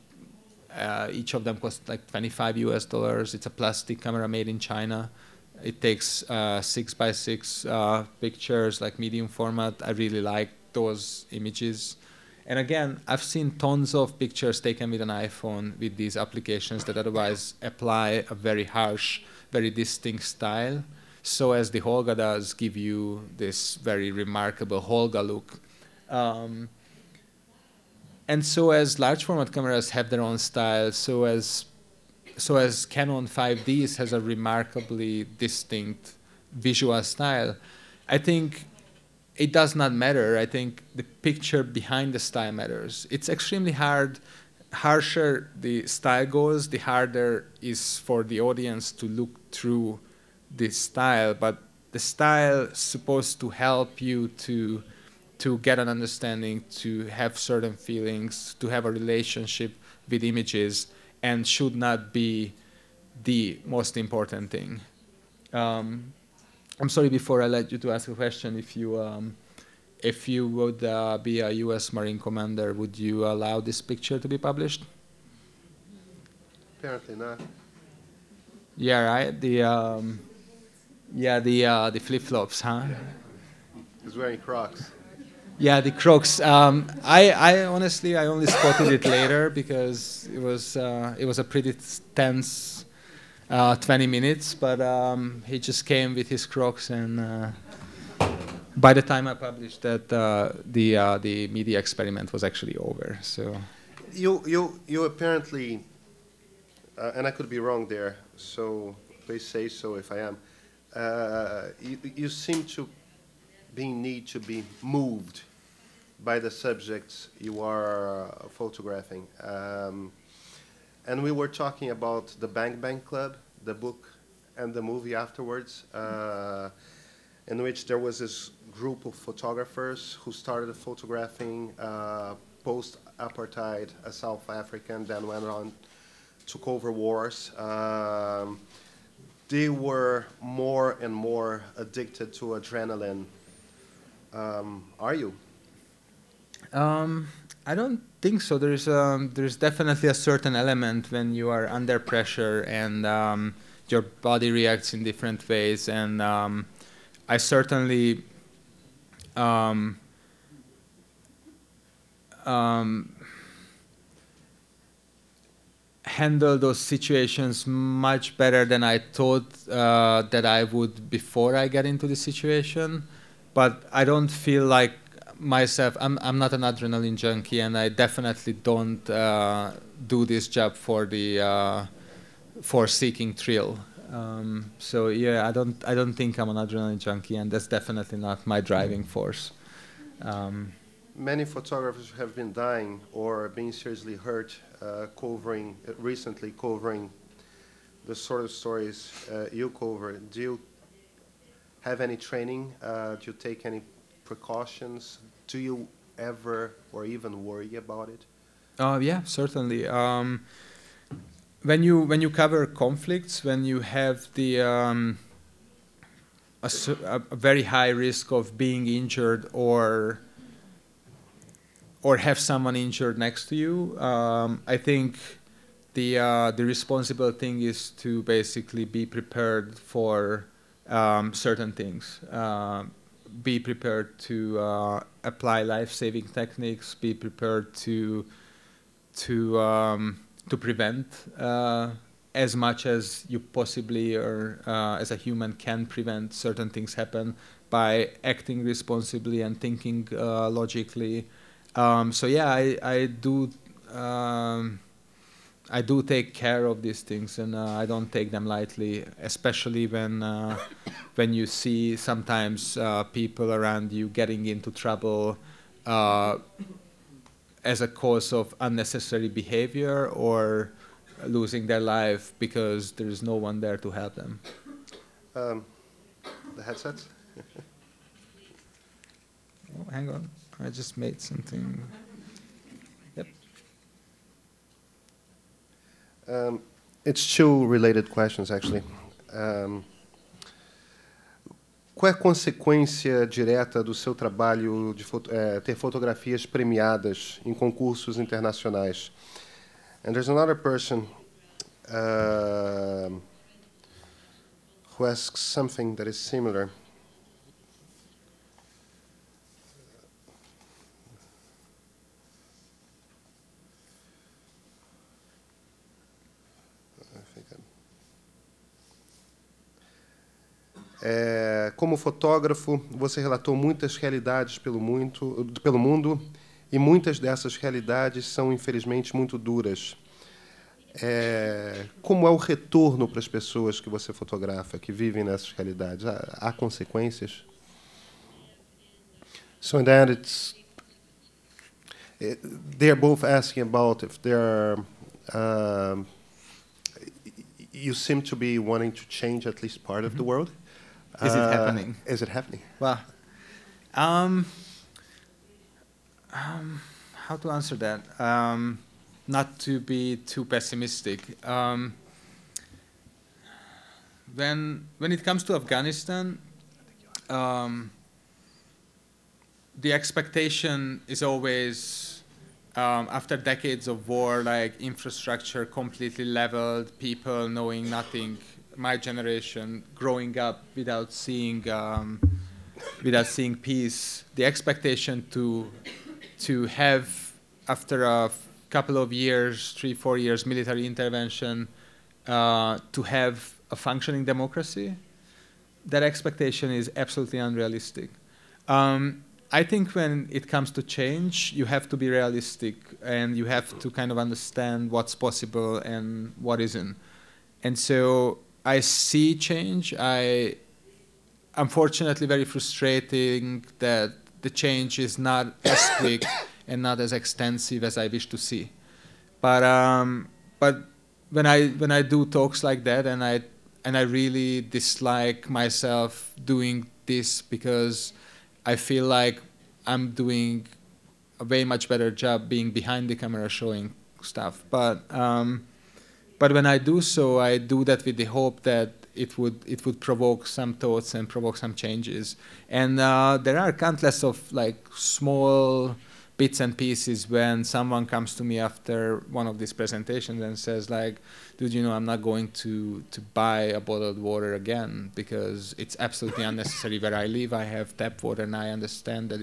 each of them cost like $25 US. It's a plastic camera made in China. It takes 6x6 pictures, like medium format. I really like those images. And again, I've seen tons of pictures taken with an iPhone with these applications that otherwise apply a very harsh, very distinct style, so as the Holga does give you this very remarkable Holga look. And so as large format cameras have their own style, so as Canon 5Ds has a remarkably distinct visual style, I think it does not matter. I think the picture behind the style matters. It's extremely hard. Harsher the style goes, the harder is for the audience to look through this style. But the style is supposed to help you to get an understanding, to have certain feelings, to have a relationship with images, and should not be the most important thing. I'm sorry, before I let you to ask a question, if you would be a U.S. Marine commander, would you allow this picture to be published? Apparently not. Yeah, right. The flip-flops, huh? He's wearing Crocs. Yeah, the Crocs. I honestly, I only spotted it later because it was a pretty tense 20 minutes, but he just came with his Crocs, and by the time I published that, the media experiment was actually over. So you apparently, and I could be wrong there, so please say so if I am. You seem to need to be moved by the subjects you are photographing. And we were talking about the Bang Bang Club, the book and the movie afterwards, in which there was this group of photographers who started photographing post-apartheid South Africa, and then went on, took over wars. They were more and more addicted to adrenaline. Are you? I don't think so. There's definitely a certain element when you are under pressure and your body reacts in different ways. And I certainly handle those situations much better than I thought that I would before I get into the situation. But I don't feel like myself, I'm not an adrenaline junkie, and I definitely don't do this job for seeking thrill. So yeah, I don't think I'm an adrenaline junkie, and that's definitely not my driving force. Many photographers have been dying or being seriously hurt recently covering the sort of stories you cover. Do you have any training? Do you take any precautions? Do you ever or even worry about it? Yeah, certainly. When you cover conflicts, when you have the a very high risk of being injured or have someone injured next to you, I think the responsible thing is to basically be prepared for certain things. Be prepared to apply life-saving techniques. Be prepared to prevent as much as you possibly or as a human can prevent certain things happen by acting responsibly and thinking logically. So yeah, I do take care of these things, and I don't take them lightly, especially when you see sometimes people around you getting into trouble as a cause of unnecessary behavior or losing their life because there is no one there to help them. The headsets? Oh, hang on, I just made something. Yep. It's two related questions, actually. Qual é a consequência direta do seu trabalho de ter fotografias premiadas em concursos internacionais? And there's another person who asks something that is similar. Como fotógrafo, você relatou muitas realidades pelo mundo, e muitas dessas realidades são, infelizmente, muito duras. Como é o retorno para as pessoas que você fotografa, que vivem nessas realidades? Há consequências? So in that, they're both asking about if there are... you seem to be wanting to change at least part of the world. Is it happening? Is it happening? Well, how to answer that? Not to be too pessimistic. When it comes to Afghanistan, the expectation is always, after decades of war, like infrastructure completely leveled, people knowing nothing. My generation growing up without seeing peace, the expectation to have, after a couple of years, 3-4 years military intervention, to have a functioning democracy, that expectation is absolutely unrealistic. I think when it comes to change, you have to be realistic and you have to kind of understand what's possible and what isn't. And so I see change. Unfortunately, very frustrating that the change is not as quick and not as extensive as I wish to see. But when I do talks like that, and I really dislike myself doing this because I feel like I'm doing a way much better job being behind the camera showing stuff. But when I do so, I do that with the hope that it would provoke some thoughts and provoke some changes. And there are countless of like small bits and pieces when someone comes to me after one of these presentations and says like, dude, you know, I'm not going to buy a bottled water again because it's absolutely unnecessary. Where I live, I have tap water, and I understand that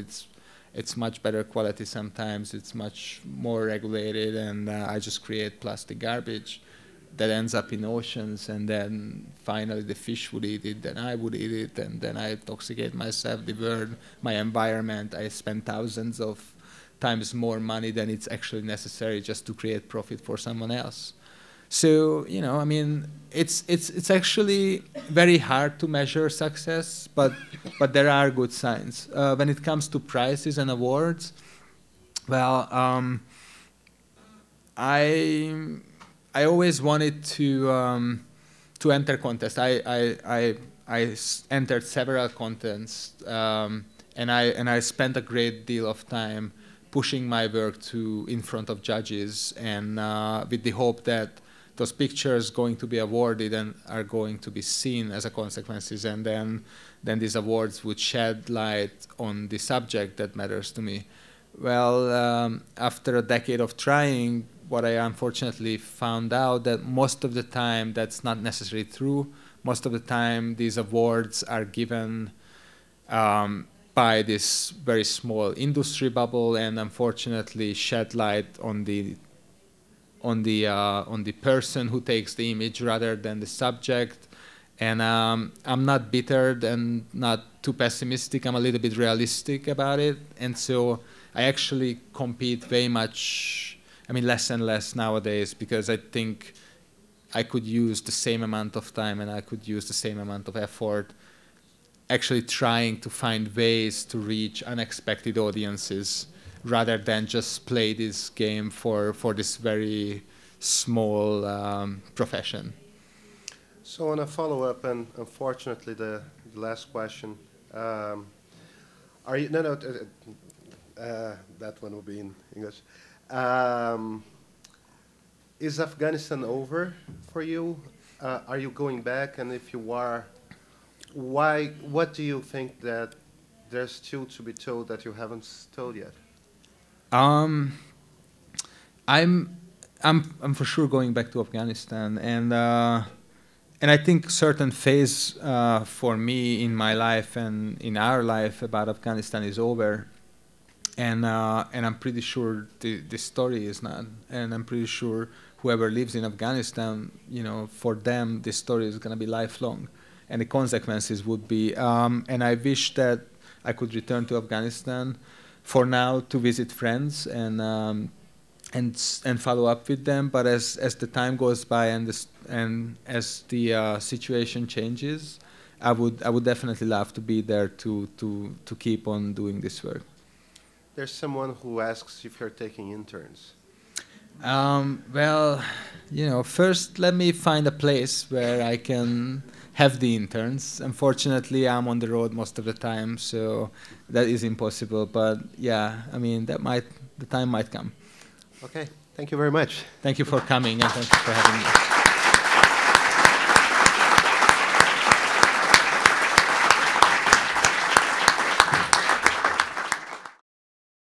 it's much better quality sometimes. It's much more regulated, and I just create plastic garbage that ends up in oceans, and then finally the fish would eat it, then I would eat it, and then I intoxicate myself, the world, my environment. I spend thousands of times more money than it's actually necessary just to create profit for someone else. So, you know, I mean, it's actually very hard to measure success, but there are good signs. When it comes to prizes and awards, well, I always wanted to enter contests. I entered several contests, and I spent a great deal of time pushing my work in front of judges, and with the hope that those pictures going to be awarded and are going to be seen as a consequences, and then these awards would shed light on the subject that matters to me. Well, after a decade of trying, what I unfortunately found out that most of the time that's not necessarily true. Most of the time these awards are given by this very small industry bubble, and unfortunately shed light on the the person who takes the image rather than the subject. And I'm not bitter and not too pessimistic. I'm a little bit realistic about it. And so I actually compete very much, I mean, less and less nowadays, because I think I could use the same amount of time and I could use the same amount of effort actually trying to find ways to reach unexpected audiences rather than just play this game for this very small profession. So on a follow-up, and unfortunately the last question, are you, that one will be in English. Is Afghanistan over for you? Are you going back? And if you are, why? What do you think that there's still to be told that you haven't told yet? I'm for sure going back to Afghanistan, and I think certain phase for me in my life and in our life about Afghanistan is over, and I'm pretty sure the story is not, and I'm pretty sure whoever lives in Afghanistan, you know, for them this story is going to be lifelong, and the consequences would be. And I wish that I could return to Afghanistan for now to visit friends and follow up with them. But as the time goes by and as the situation changes, I would definitely love to be there to keep on doing this work. There's someone who asks if you're taking interns. Well, you know, first let me find a place where I can have the interns. Unfortunately, I'm on the road most of the time, so that is impossible. But yeah, I mean, the time might come. Okay, thank you very much. Thank you for coming, and thank you for having me.